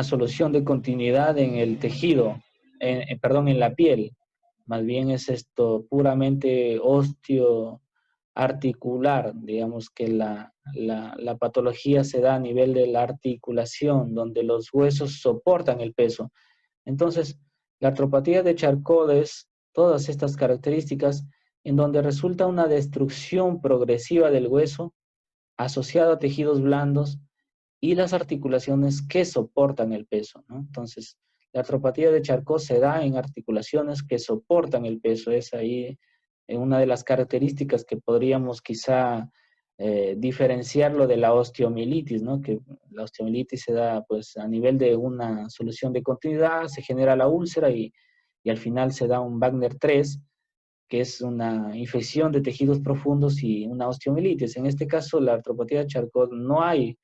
solución de continuidad en el tejido, perdón, en la piel. Más bien es puramente osteoarticular, digamos que la patología se da a nivel de la articulación, donde los huesos soportan el peso. Entonces, la artropatía de Charcot es todas estas características en donde resulta una destrucción progresiva del hueso asociado a tejidos blandos y las articulaciones que soportan el peso, ¿no? Entonces, la artropatía de Charcot se da en articulaciones que soportan el peso. Es ahí una de las características que podríamos quizá diferenciarlo de la osteomielitis, ¿no? Que la osteomielitis se da pues a nivel de una solución de continuidad, se genera la úlcera y al final se da un Wagner 3, que es una infección de tejidos profundos y una osteomielitis. En este caso, la artropatía de Charcot no hay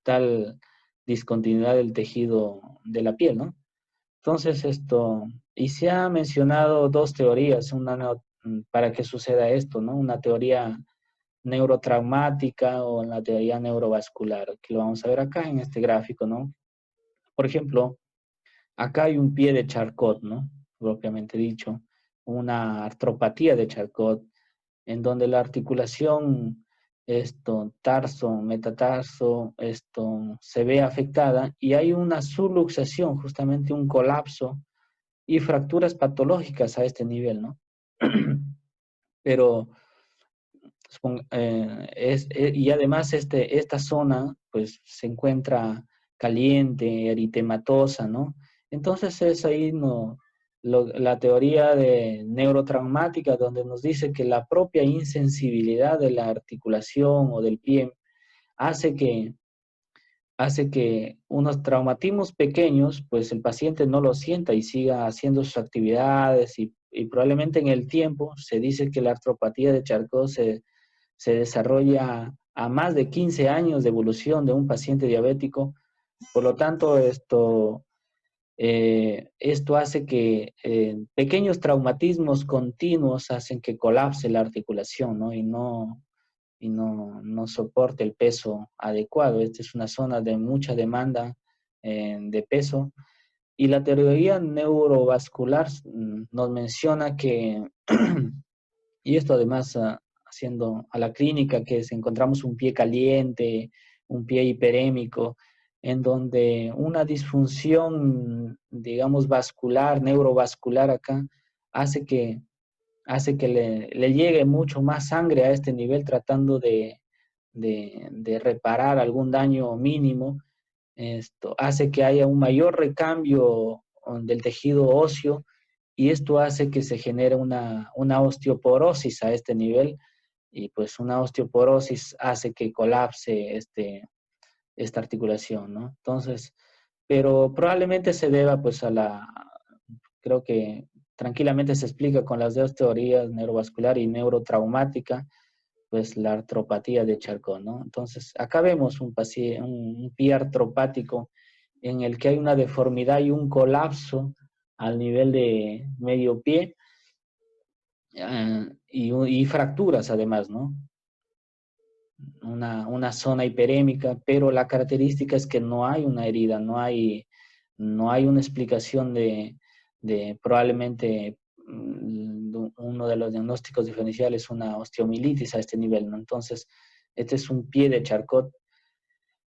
tal discontinuidad del tejido de la piel, ¿no? Entonces, y se ha mencionado dos teorías para que suceda esto, ¿no? Una teoría neurotraumática o la teoría neurovascular, que lo vamos a ver acá en este gráfico, ¿no? Por ejemplo, acá hay un pie de Charcot, ¿no? Propiamente dicho, una artropatía de Charcot, en donde la articulación, tarso, metatarso, se ve afectada y hay una subluxación, justamente un colapso y fracturas patológicas a este nivel, ¿no? Pero, y además esta zona, pues, se encuentra caliente, eritematosa, ¿no? Entonces es ahí, no, la teoría de neurotraumática, donde nos dice que la propia insensibilidad de la articulación o del pie hace que, hace que unos traumatismos pequeños, pues el paciente no lo sienta y siga haciendo sus actividades y probablemente en el tiempo se dice que la artropatía de Charcot se desarrolla a más de 15 años de evolución de un paciente diabético. Por lo tanto, esto hace que pequeños traumatismos continuos hacen que colapse la articulación, ¿no? No soporte el peso adecuado. Esta es una zona de mucha demanda de peso. Y la teoría neurovascular nos menciona que, y esto además haciendo a la clínica, que si encontramos un pie caliente, un pie hiperémico, en donde una disfunción, digamos, vascular, neurovascular acá, hace que, hace que le llegue mucho más sangre a este nivel tratando de reparar algún daño mínimo. Esto hace que haya un mayor recambio del tejido óseo y esto hace que se genere una osteoporosis a este nivel y pues una osteoporosis hace que colapse esta articulación, ¿no? Entonces, pero probablemente se deba pues creo que tranquilamente se explica con las dos teorías, neurovascular y neurotraumática, pues la artropatía de Charcot, ¿no? Entonces, acá vemos un pie artropático en el que hay una deformidad y un colapso al nivel de medio pie y fracturas además, ¿no? Una zona hiperémica, pero la característica es que no hay una herida, no hay una explicación de probablemente uno de los diagnósticos diferenciales, una osteomielitis a este nivel, ¿no? Entonces, este es un pie de Charcot.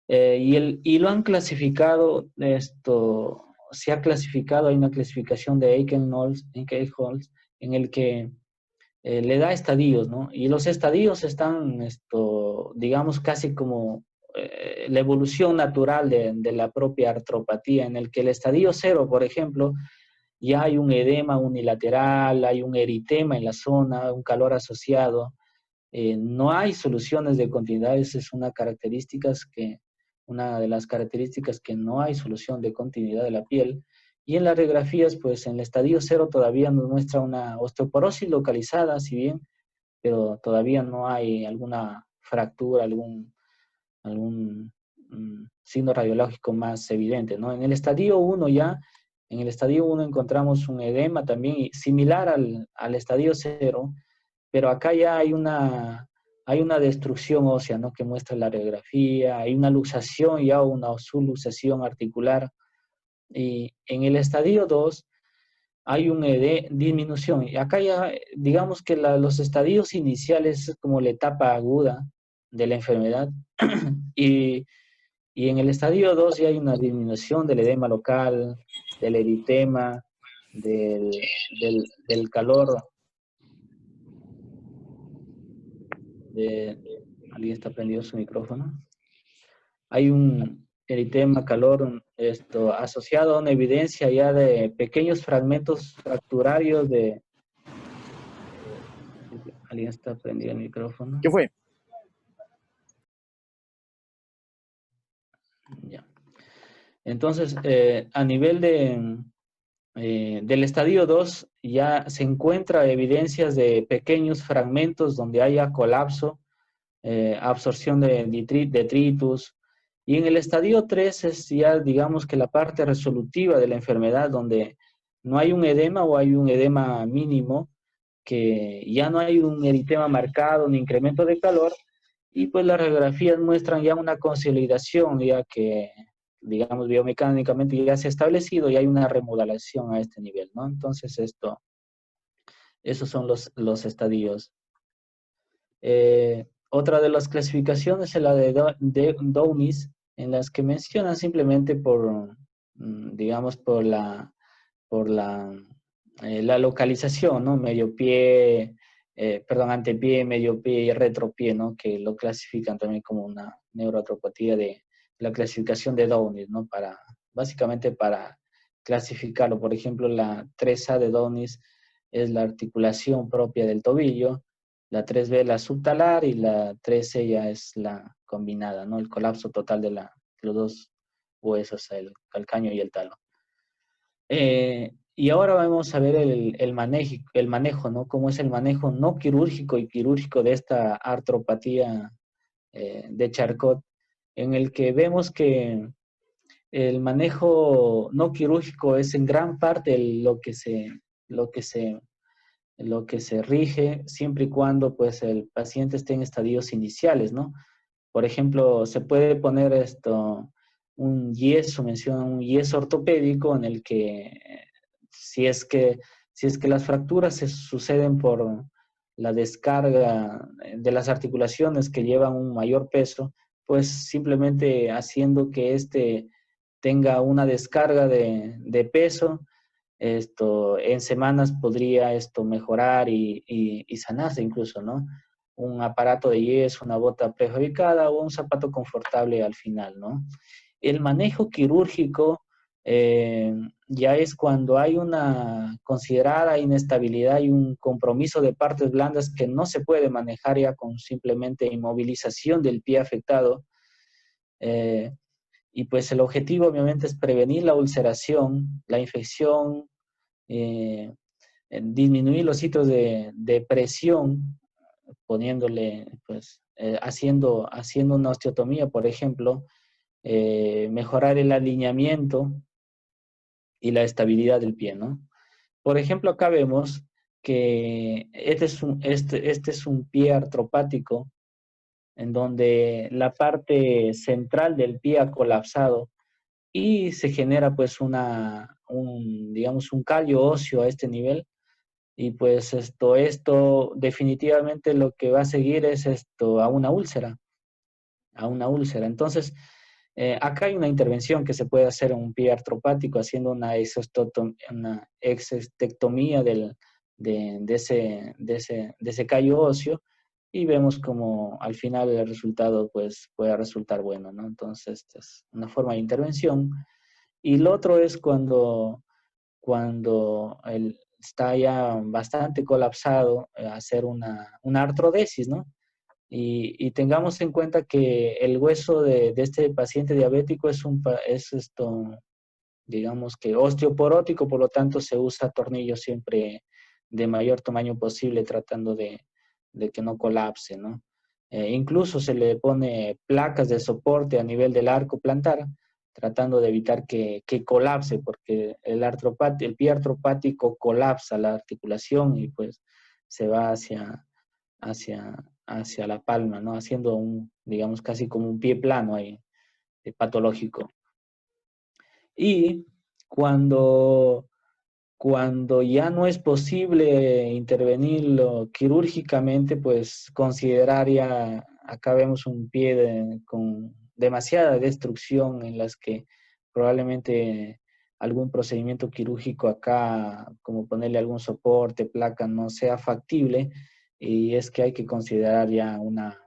Y lo han clasificado, se ha clasificado, hay una clasificación de Eichenholz, en el que le da estadios, ¿no? Y los estadios están, digamos, casi como la evolución natural de la propia artropatía, en el que el estadio 0, por ejemplo, ya hay un edema unilateral, hay un eritema en la zona, un calor asociado, no hay soluciones de continuidad, esa es una de las características que no hay solución de continuidad de la piel. Y en las radiografías, pues en el estadio 0 todavía nos muestra una osteoporosis localizada, si bien, pero todavía no hay alguna fractura, algún signo radiológico más evidente, ¿no? En el estadio 1 ya, encontramos un edema también similar al estadio 0, pero acá ya hay una destrucción ósea, ¿no? Que muestra la radiografía, hay una luxación ya, una subluxación articular. Y en el estadio 2 hay una disminución. Y acá ya, digamos que los estadios iniciales es como la etapa aguda de la enfermedad. y, y en el estadio 2 ya hay una disminución del edema local, del eritema, del calor. De, ¿Alguien está prendido su micrófono? Hay un eritema, calor, esto asociado a una evidencia ya de pequeños fragmentos fracturarios de... ¿Alguien está prendido el micrófono? ¿Qué fue? Ya. Entonces, a nivel del estadio 2 ya se encuentra evidencias de pequeños fragmentos donde haya colapso, absorción de detritus. Y en el estadio 3 es ya, digamos que la parte resolutiva de la enfermedad, donde no hay un edema o hay un edema mínimo, que ya no hay un eritema marcado ni incremento de calor, y pues las radiografías muestran ya una consolidación, ya que, digamos, biomecánicamente ya se ha establecido y hay una remodelación a este nivel, ¿no? Entonces, esos son los estadios. Otra de las clasificaciones es la de Downies, en las que mencionan simplemente digamos, por la localización, ¿no? Medio pie, perdón, antepié, medio pie y retropié, ¿no? Que lo clasifican también como una neuroartropatía de la clasificación de Downies, ¿no? Básicamente para clasificarlo. Por ejemplo, la 3A de Downies es la articulación propia del tobillo, la 3B la subtalar y la 3C ya es la combinada, ¿no? El colapso total de los dos huesos, el calcáneo y el talo. Y ahora vamos a ver el manejo, ¿no? Cómo es el manejo no quirúrgico y quirúrgico de esta artropatía de Charcot, en el que vemos que el manejo no quirúrgico es en gran parte lo que se, lo que se rige siempre y cuando pues el paciente esté en estadios iniciales, ¿no? Por ejemplo, se puede poner un yeso, menciona un yeso ortopédico en el que si es que, si es que las fracturas se suceden por la descarga de las articulaciones que llevan un mayor peso, pues simplemente haciendo que éste tenga una descarga de peso, en semanas podría mejorar y sanarse incluso, ¿no? Un aparato de yeso, una bota prefabricada o un zapato confortable al final, ¿no? El manejo quirúrgico ya es cuando hay una considerada inestabilidad y un compromiso de partes blandas que no se puede manejar ya con simplemente inmovilización del pie afectado. Y pues el objetivo obviamente es prevenir la ulceración, la infección, eh, disminuir los sitios de presión, poniéndole, pues, haciendo una osteotomía, por ejemplo, mejorar el alineamiento y la estabilidad del pie, ¿no? Por ejemplo, acá vemos que este es un pie artropático en donde la parte central del pie ha colapsado y se genera pues digamos, un callo óseo a este nivel. Y pues esto definitivamente lo que va a seguir es a una úlcera, a una úlcera. Entonces, acá hay una intervención que se puede hacer en un pie artropático haciendo una exostectomía de ese callo óseo y vemos como al final el resultado pues puede resultar bueno, ¿no? Entonces, esta es una forma de intervención. Y lo otro es cuando está ya bastante colapsado, hacer una artrodesis, ¿no? Y tengamos en cuenta que el hueso de este paciente diabético es digamos que osteoporótico, por lo tanto se usa tornillo siempre de mayor tamaño posible tratando de que no colapse, ¿no? Incluso se le pone placas de soporte a nivel del arco plantar, tratando de evitar que colapse, porque el pie artropático colapsa la articulación y pues se va hacia la palma, ¿no? Haciendo digamos, casi como un pie plano ahí, patológico. Y cuando, cuando ya no es posible intervenirlo quirúrgicamente, pues considerar ya, acá vemos un pie con demasiada destrucción en las que probablemente algún procedimiento quirúrgico acá, como ponerle algún soporte, placa, no sea factible, y es que hay que considerar ya una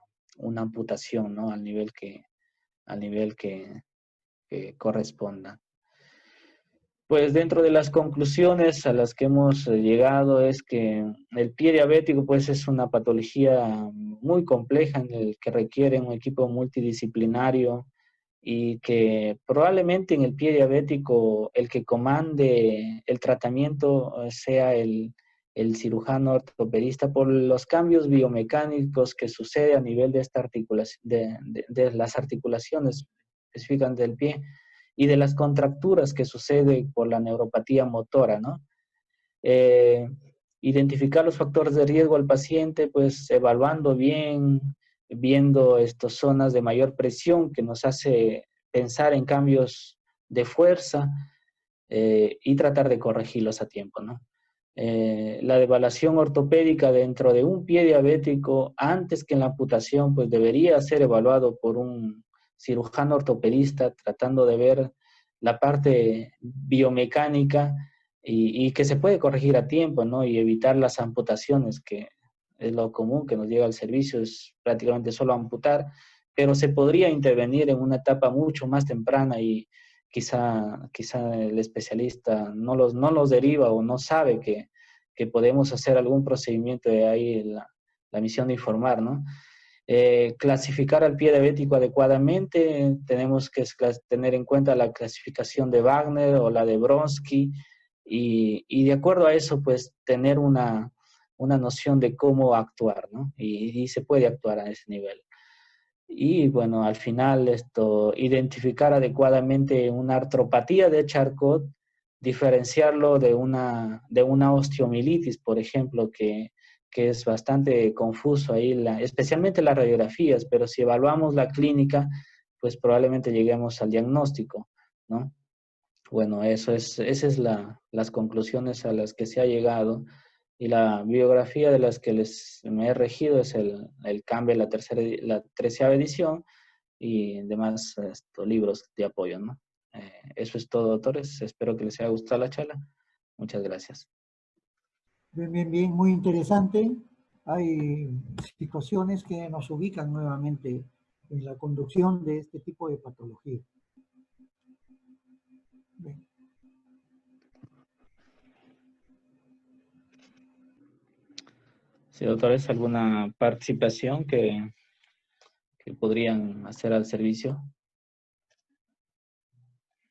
amputación, ¿no? Al nivel que corresponda. Pues dentro de las conclusiones a las que hemos llegado es que el pie diabético pues es una patología muy compleja en el que requiere un equipo multidisciplinario y que probablemente en el pie diabético el que comande el tratamiento sea el cirujano ortopedista por los cambios biomecánicos que sucede a nivel de esta articulación, de las articulaciones específicas del pie y de las contracturas que sucede por la neuropatía motora, ¿no? Eh, Identificar los factores de riesgo al paciente, pues evaluando bien, viendo estas zonas de mayor presión que nos hace pensar en cambios de fuerza y tratar de corregirlos a tiempo, ¿no? La evaluación ortopédica dentro de un pie diabético antes que en la amputación, pues debería ser evaluado por un cirujano ortopedista tratando de ver la parte biomecánica y que se puede corregir a tiempo, ¿no? Y evitar las amputaciones, que es lo común que nos llega al servicio, es prácticamente solo amputar, pero se podría intervenir en una etapa mucho más temprana y quizá el especialista no los deriva o no sabe que podemos hacer algún procedimiento de ahí la misión de informar, ¿no? Clasificar al pie diabético adecuadamente, tenemos que tener en cuenta la clasificación de Wagner o la de Bronsky y de acuerdo a eso, pues tener una noción de cómo actuar, ¿no? Y se puede actuar a ese nivel. Y bueno, al final identificar adecuadamente una artropatía de Charcot, diferenciarlo de una osteomielitis, por ejemplo, que es bastante confuso ahí, especialmente las radiografías, pero si evaluamos la clínica, pues probablemente lleguemos al diagnóstico, ¿no? Bueno, esas es las conclusiones a las que se ha llegado. Y la biografía de las que me he regido es el cambio, la 13ª edición y demás libros de apoyo, ¿no? Eso es todo, doctores. Espero que les haya gustado la charla. Muchas gracias. Bien, bien, bien, muy interesante. Hay situaciones que nos ubican nuevamente en la conducción de este tipo de patología. Bien. Sí, doctores, ¿alguna participación que podrían hacer al servicio?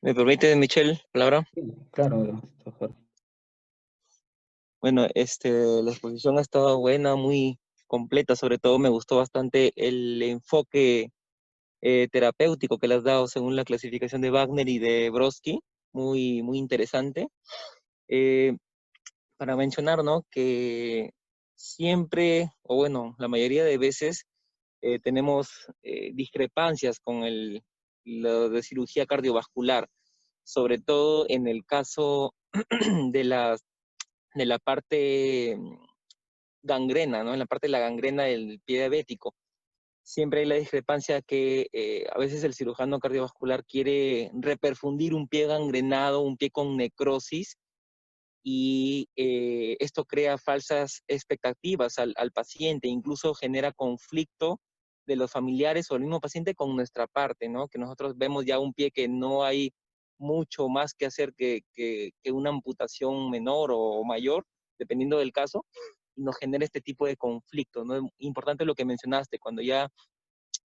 ¿Me permite, Michelle, palabra? Sí, claro, doctor. Bueno, la exposición ha estado buena, muy completa, sobre todo me gustó bastante el enfoque terapéutico que le has dado según la clasificación de Wagner y de Brodsky, muy, muy interesante. Para mencionar, ¿no? Que siempre, o bueno, la mayoría de veces tenemos discrepancias con lo de cirugía cardiovascular, sobre todo en el caso de la parte gangrena, ¿no? En la parte de la gangrena del pie diabético. Siempre hay la discrepancia que a veces el cirujano cardiovascular quiere reperfundir un pie gangrenado, un pie con necrosis, y esto crea falsas expectativas al paciente, incluso genera conflicto de los familiares o el mismo paciente con nuestra parte, ¿no? Que nosotros vemos ya un pie que no hay mucho más que hacer que una amputación menor o mayor, dependiendo del caso, y nos genera este tipo de conflicto, ¿no? Es importante lo que mencionaste, cuando ya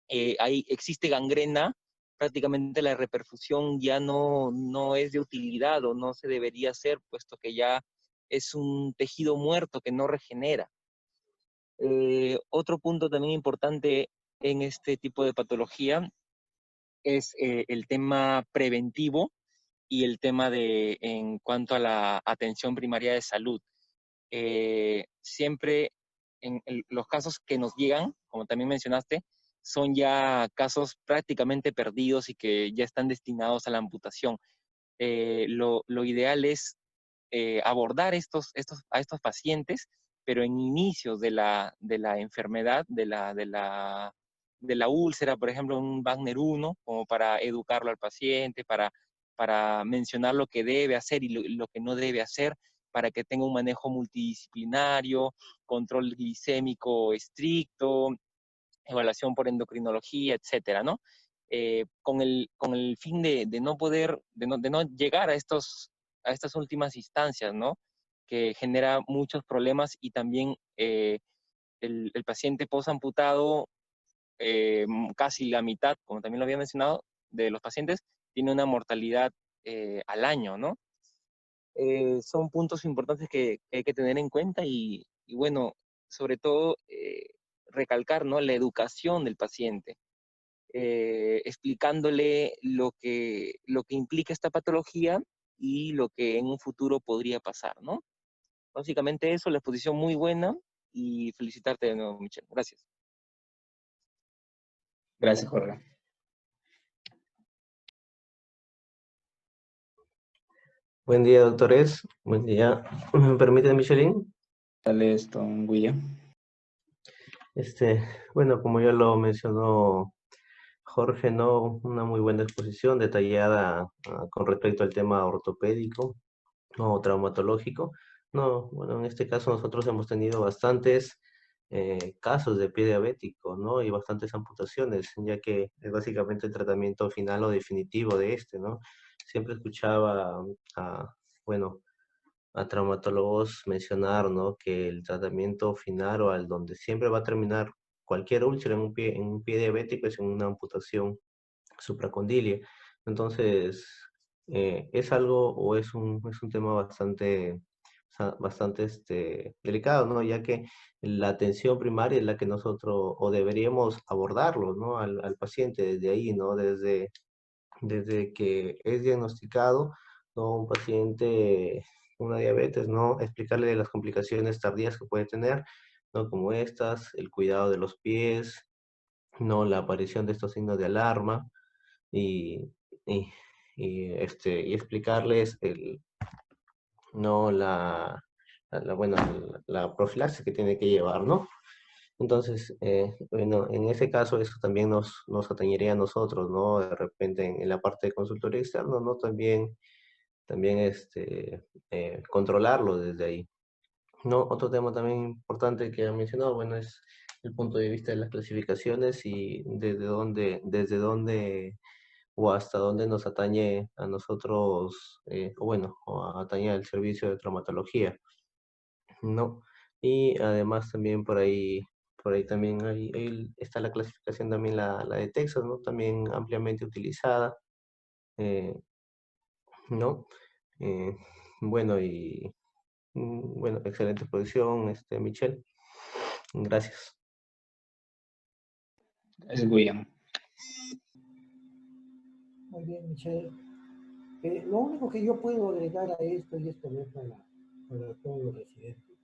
existe gangrena, prácticamente la reperfusión ya no es de utilidad o no se debería hacer, puesto que ya es un tejido muerto que no regenera. Otro punto también importante en este tipo de patología es el tema preventivo y el tema en cuanto a la atención primaria de salud. Siempre los casos que nos llegan, como también mencionaste, son ya casos prácticamente perdidos y que ya están destinados a la amputación. Lo ideal es abordar a estos pacientes, pero en inicios de la enfermedad, de la úlcera, por ejemplo, un Wagner 1, como para educarlo al paciente, para mencionar lo que debe hacer y lo que no debe hacer, para que tenga un manejo multidisciplinario, control glicémico estricto, evaluación por endocrinología, etcétera, ¿no? Con el fin de no llegar a estas últimas instancias, ¿no? Que genera muchos problemas y también el paciente posamputado, casi la mitad, como también lo había mencionado, de los pacientes tiene una mortalidad al año, ¿no? Son puntos importantes que hay que tener en cuenta y bueno, sobre todo recalcar, ¿no? La educación del paciente, explicándole lo que implica esta patología y lo que en un futuro podría pasar, ¿no? Básicamente eso, la exposición muy buena y felicitarte de nuevo, Michelle. Gracias. Gracias, Jorge. Buen día, doctores. Buen día. ¿Me permite, Michelin? Dale esto, William. Bueno, como ya lo mencionó Jorge, ¿no? Una muy buena exposición detallada con respecto al tema ortopédico o traumatológico. No, bueno, en este caso nosotros hemos tenido bastantes casos de pie diabético, ¿no? Y bastantes amputaciones, ya que es básicamente el tratamiento final o definitivo de ¿no? Siempre escuchaba bueno, a traumatólogos mencionar, ¿no? Que el tratamiento final o al donde siempre va a terminar cualquier úlcera en un pie diabético es en una amputación supracondilia. Entonces, es algo o es un tema bastante delicado, ¿no? Ya que la atención primaria es la que nosotros o deberíamos abordarlo, ¿no? Al paciente desde ahí, ¿no? Desde que es diagnosticado, ¿no? Un paciente, una diabetes, ¿no? Explicarle de las complicaciones tardías que puede tener, ¿no? Como estas, el cuidado de los pies, ¿no? La aparición de estos signos de alarma y, y, y explicarles ¿no? Bueno, la profilaxis que tiene que llevar, ¿no? Entonces, bueno, en ese caso eso también nos atañería a nosotros, ¿no? De repente en la parte de consultorio externo, ¿no? También controlarlo desde ahí. ¿No? Otro tema también importante que ha mencionado, bueno, es el punto de vista de las clasificaciones y desde dónde o hasta dónde nos atañe a nosotros, o bueno, o atañe al servicio de traumatología, ¿no? Y además también por ahí también ahí está la clasificación también la de Texas, ¿no? También ampliamente utilizada, eh, ¿no? Eh, bueno, bueno, excelente exposición, Michelle. Gracias. Es William. Muy bien, Michelle. Lo único que yo puedo agregar a esto, y esto es para todos los residentes,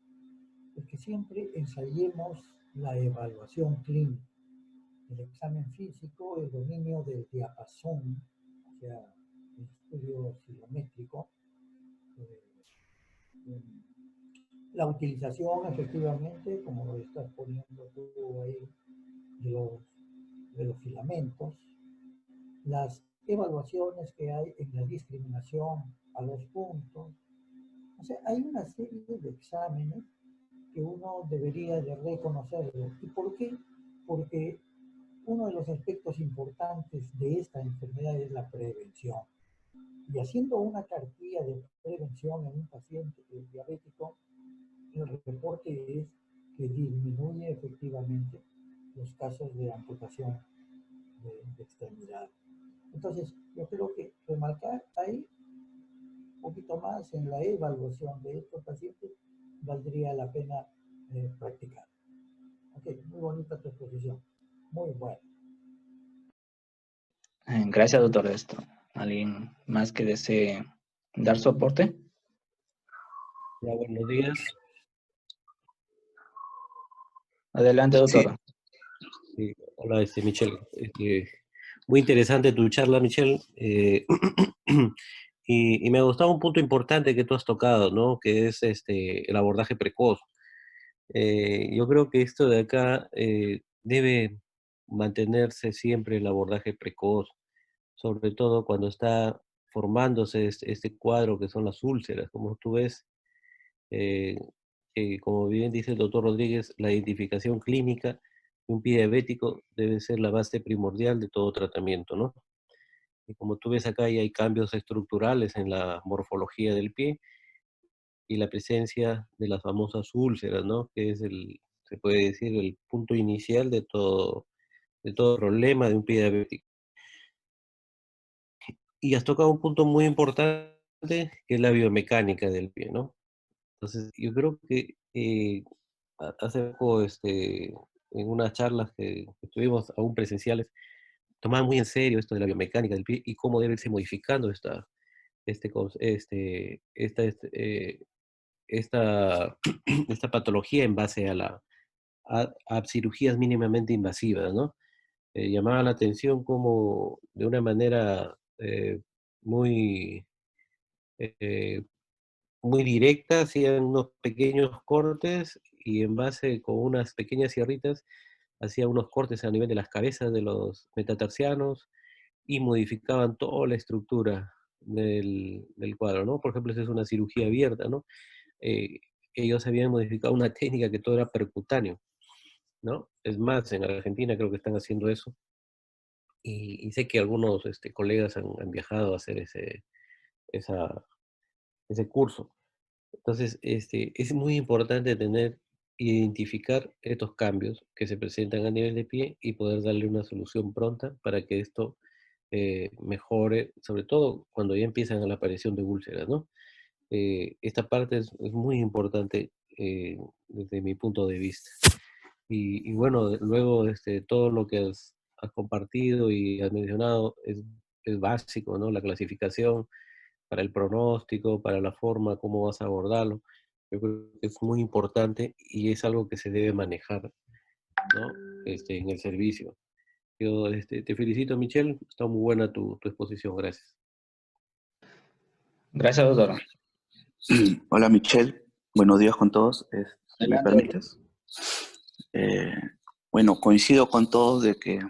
es que siempre ensayemos la evaluación clínica, el examen físico, el dominio del diapasón, o sea, el estudio cilométrico, la utilización efectivamente, como lo estás poniendo tú ahí, de los filamentos, las evaluaciones que hay en la discriminación a los puntos. O sea, hay una serie de exámenes que uno debería de reconocerlo. ¿Y por qué? Porque uno de los aspectos importantes de esta enfermedad es la prevención. Y haciendo una cartilla de prevención en un paciente diabético, el reporte es que disminuye efectivamente los casos de amputación de extremidad. Entonces, yo creo que remarcar ahí un poquito más en la evaluación de estos pacientes valdría la pena practicar. Ok, muy bonita tu exposición. Muy buena. Gracias, doctor. Esto. ¿Alguien más que desee dar su aporte? Ya, buenos días. Adelante, Sí, doctor. sí. Hola, Michelle. Muy interesante tu charla, Michelle. Y me ha gustado un punto importante que tú has tocado, ¿no? Que es el abordaje precoz. Yo creo que esto de acá debe mantenerse siempre el abordaje precoz, sobre todo cuando está formándose este cuadro que son las úlceras. Como tú ves, eh, que como bien dice el doctor Rodríguez, la identificación clínica de un pie diabético debe ser la base primordial de todo tratamiento, ¿no? Y como tú ves acá, ya hay cambios estructurales en la morfología del pie y la presencia de las famosas úlceras, ¿no? Que es se puede decir, el punto inicial de todo problema de un pie diabético. Y has tocado un punto muy importante, que es la biomecánica del pie, ¿no? Entonces, yo creo que hace poco, en unas charlas que tuvimos aún presenciales, tomaban muy en serio esto de la biomecánica del pie y cómo debe irse modificando este, cons- este, esta, esta patología en base a cirugías mínimamente invasivas, ¿no? Llamaba la atención como de una manera muy, eh, muy directa hacían unos pequeños cortes y en base con unas pequeñas sierritas hacía unos cortes a nivel de las cabezas de los metatarsianos y modificaban toda la estructura del cuadro, ¿no? Por ejemplo, esa es una cirugía abierta, ¿no? Eh, Ellos habían modificado una técnica que todo era percutáneo, ¿no? Es más, en Argentina creo que están haciendo eso y sé que algunos colegas han viajado a hacer esa, ese curso. Entonces, es muy importante identificar estos cambios que se presentan a nivel de pie y poder darle una solución pronta para que esto mejore, sobre todo cuando ya empiezan la aparición de úlceras, ¿no? Esta parte es muy importante desde mi punto de vista. Y bueno, luego todo lo que has compartido y has mencionado es básico, ¿no? La clasificación para el pronóstico, para la forma, cómo vas a abordarlo. Yo creo que es muy importante y es algo que se debe manejar, ¿no? En el servicio. Yo te felicito, Michelle. Está muy buena tu exposición. Gracias. Gracias, doctor. Hola Michelle, buenos días con todos, si me Adelante, doctor. permites. Eh, bueno, coincido con todos de que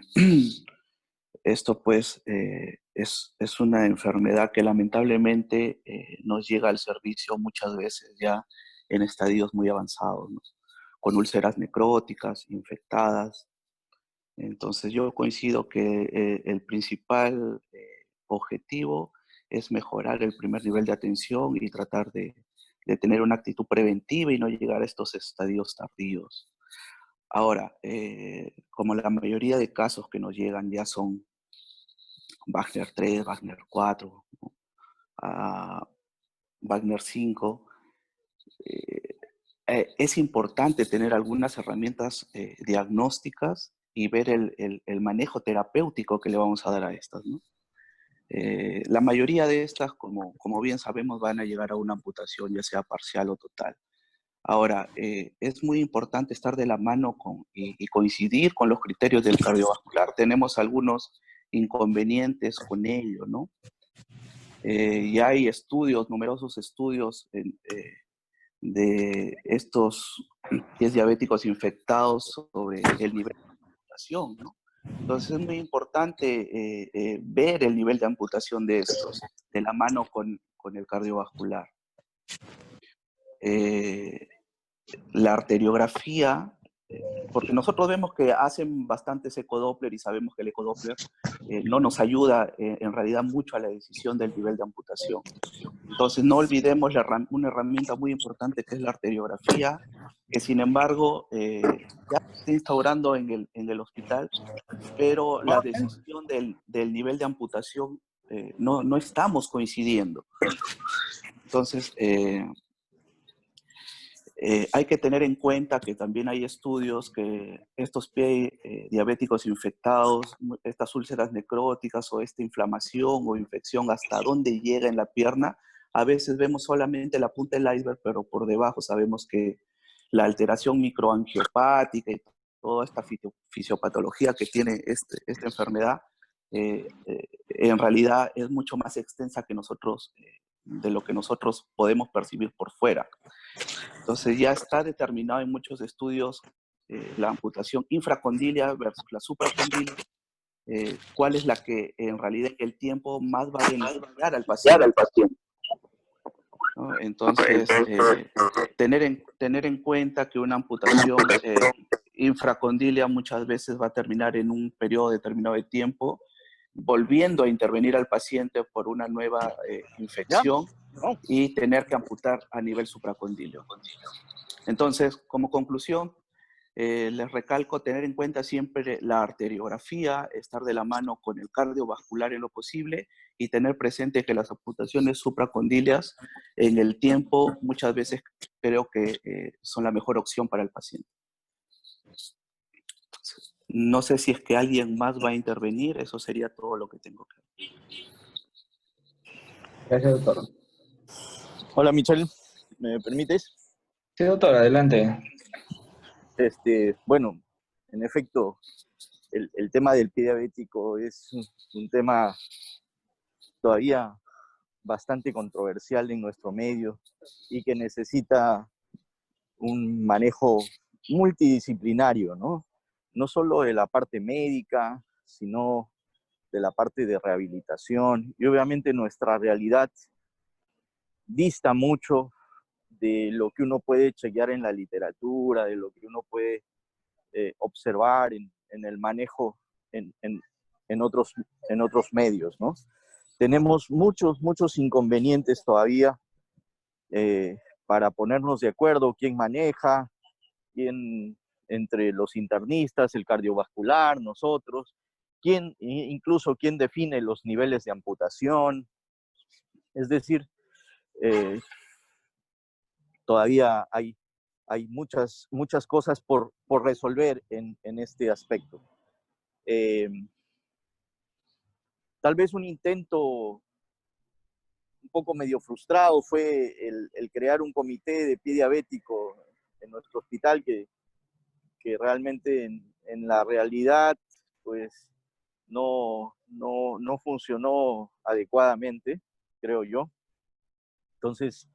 esto pues es una enfermedad que lamentablemente nos llega al servicio muchas veces ya en estadios muy avanzados, ¿no? Con úlceras necróticas, infectadas. Entonces yo coincido que el principal objetivo es mejorar el primer nivel de atención y tratar de tener una actitud preventiva y no llegar a estos estadios tardíos. Ahora, como la mayoría de casos que nos llegan ya son Wagner 3, Wagner 4, ¿no? Wagner 5, eh, es importante tener algunas herramientas diagnósticas y ver el manejo terapéutico que le vamos a dar a estas, ¿no? La mayoría de estas, como bien sabemos, van a llegar a una amputación, ya sea parcial o total. Ahora, es muy importante estar de la mano y coincidir con los criterios del cardiovascular. Tenemos algunos inconvenientes con ello, ¿no? Y hay estudios, numerosos estudios de estos pies diabéticos infectados sobre el nivel de amputación, ¿no? Entonces es muy importante ver el nivel de amputación de estos, de la mano con el cardiovascular. La arteriografía, porque nosotros vemos que hacen bastantes ecodoppler y sabemos que el ecodoppler no nos ayuda en realidad mucho a la decisión del nivel de amputación. Entonces no olvidemos una herramienta muy importante que es la arteriografía, que sin embargo ya se está instaurando en el hospital, pero la decisión del nivel de amputación no estamos coincidiendo. Entonces, hay que tener en cuenta que también hay estudios que estos pies diabéticos infectados, estas úlceras necróticas o esta inflamación o infección, hasta dónde llega en la pierna, a veces vemos solamente la punta del iceberg, pero por debajo sabemos que la alteración microangiopática y toda esta fisiopatología que tiene esta enfermedad, en realidad es mucho más extensa que nosotros, de lo que nosotros podemos percibir por fuera. Entonces ya está determinado en muchos estudios la amputación infracondilia versus la supracondilia, cuál es la que en realidad en el tiempo más va a beneficiar al paciente, ¿no? Entonces, tener en cuenta que una amputación infracondilia muchas veces va a terminar en un periodo determinado de tiempo, volviendo a intervenir al paciente por una nueva infección y tener que amputar a nivel supracondilio. Entonces, como conclusión, les recalco tener en cuenta siempre la arteriografía, estar de la mano con el cardiovascular en lo posible y tener presente que las amputaciones supracondilias en el tiempo muchas veces creo que son la mejor opción para el paciente. No sé si es que alguien más va a intervenir, eso sería todo lo que tengo que decir. Gracias, doctor. Hola, Michelle, ¿me permites? Sí, doctor, adelante. Bueno, en efecto, el tema del pie diabético es un tema todavía bastante controversial en nuestro medio y que necesita un manejo multidisciplinario, ¿no? No solo de la parte médica, sino de la parte de rehabilitación. Y obviamente nuestra realidad dista mucho de lo que uno puede chequear en la literatura, de lo que uno puede observar en el manejo en otros medios, ¿no? Tenemos muchos inconvenientes todavía para ponernos de acuerdo quién maneja, quién entre los internistas, el cardiovascular, nosotros, incluso quién define los niveles de amputación. Es decir, todavía hay muchas cosas por resolver en este aspecto. Tal vez un intento un poco medio frustrado fue el crear un comité de pie diabético en nuestro hospital que realmente en la realidad pues no funcionó adecuadamente, creo yo. Entonces,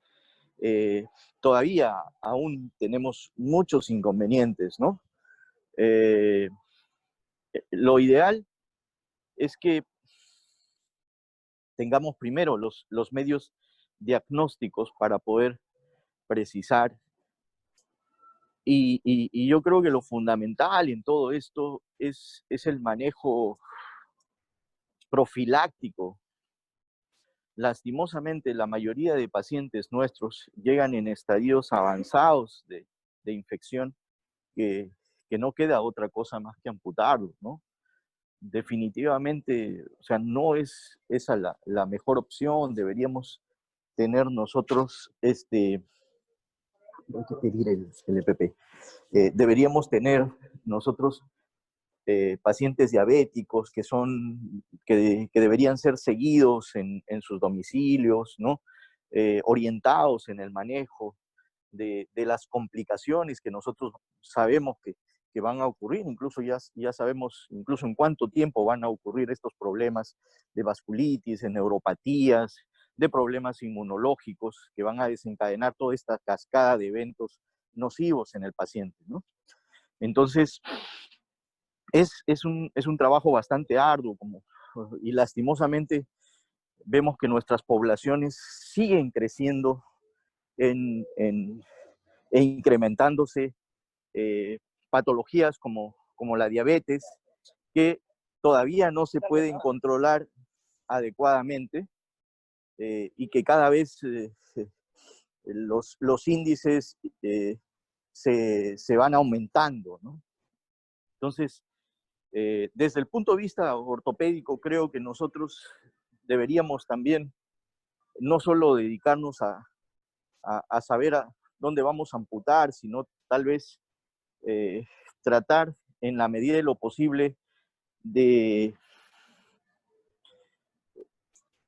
todavía aún tenemos muchos inconvenientes, ¿no? Lo ideal es que tengamos primero los medios diagnósticos para poder precisar. Y yo creo que lo fundamental en todo esto es el manejo profiláctico. Lastimosamente, la mayoría de pacientes nuestros llegan en estadios avanzados de infección que no queda otra cosa más que amputarlos, ¿no? Definitivamente, o sea, no es esa la mejor opción. Deberíamos tener nosotros, hay que pedir el EPP. Deberíamos tener nosotros pacientes diabéticos que deberían ser seguidos en sus domicilios, ¿no? Orientados en el manejo de las complicaciones que nosotros sabemos que van a ocurrir. Incluso ya sabemos incluso en cuánto tiempo van a ocurrir estos problemas de vasculitis, de neuropatías, de problemas inmunológicos que van a desencadenar toda esta cascada de eventos nocivos en el paciente, ¿no? Entonces, es un trabajo bastante arduo y lastimosamente vemos que nuestras poblaciones siguen creciendo e incrementándose patologías como la diabetes, que todavía no se pueden controlar adecuadamente y que cada vez los índices se van aumentando, ¿no? Entonces, desde el punto de vista ortopédico, creo que nosotros deberíamos también no solo dedicarnos a saber a dónde vamos a amputar, sino tal vez tratar en la medida de lo posible de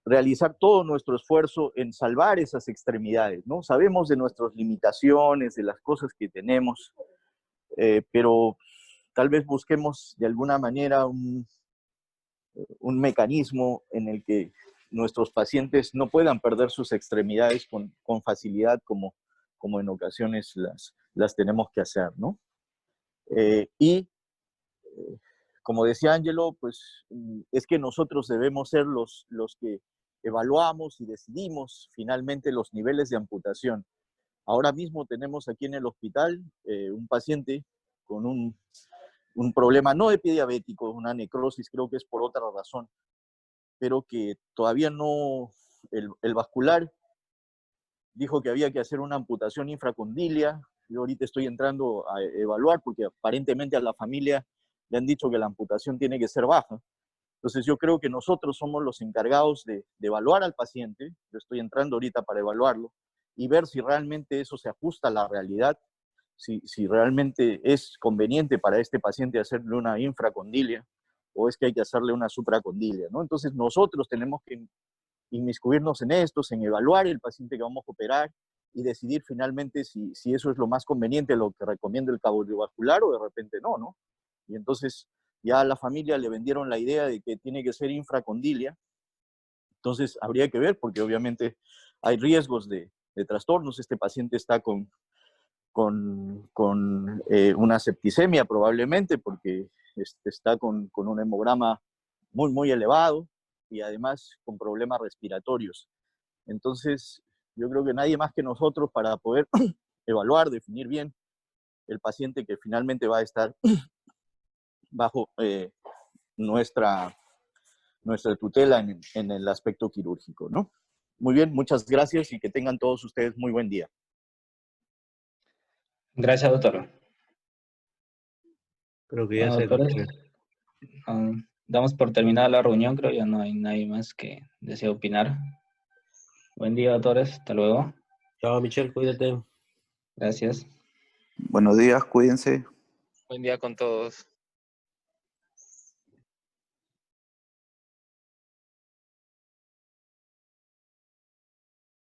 realizar todo nuestro esfuerzo en salvar esas extremidades, ¿no? Sabemos de nuestras limitaciones, de las cosas que tenemos, pero tal vez busquemos de alguna manera un mecanismo en el que nuestros pacientes no puedan perder sus extremidades con facilidad como en ocasiones las tenemos que hacer, ¿no? Como decía Ángelo, pues es que nosotros debemos ser los que evaluamos y decidimos finalmente los niveles de amputación. Ahora mismo tenemos aquí en el hospital un paciente con un problema no de pie diabético, una necrosis, creo que es por otra razón, pero que todavía no, el vascular dijo que había que hacer una amputación infracondilia. Yo ahorita estoy entrando a evaluar porque aparentemente a la familia le han dicho que la amputación tiene que ser baja. Entonces yo creo que nosotros somos los encargados de evaluar al paciente. Yo estoy entrando ahorita para evaluarlo y ver si realmente eso se ajusta a la realidad, si realmente es conveniente para este paciente hacerle una infracondilia o es que hay que hacerle una supracondilia, ¿no? Entonces nosotros tenemos que inmiscuirnos en estos, en evaluar el paciente que vamos a operar y decidir finalmente si eso es lo más conveniente, lo que recomienda el cardiovascular o de repente no, ¿no? Y entonces ya a la familia le vendieron la idea de que tiene que ser infracondilia. Entonces habría que ver, porque obviamente hay riesgos de trastornos. Este paciente está con una septicemia probablemente, porque está con un hemograma muy, muy elevado y además con problemas respiratorios. Entonces, yo creo que nadie más que nosotros para poder evaluar, definir bien el paciente que finalmente va a estar bajo nuestra tutela en el aspecto quirúrgico, ¿no? Muy bien, muchas gracias y que tengan todos ustedes muy buen día. Gracias, doctor. Creo que ya se Doctores, concluyó. damos por terminada la reunión, creo ya no hay nadie más que desee opinar. Buen día, doctores, hasta luego. Chao, Michelle, cuídate. Gracias. Buenos días, cuídense. Buen día con todos.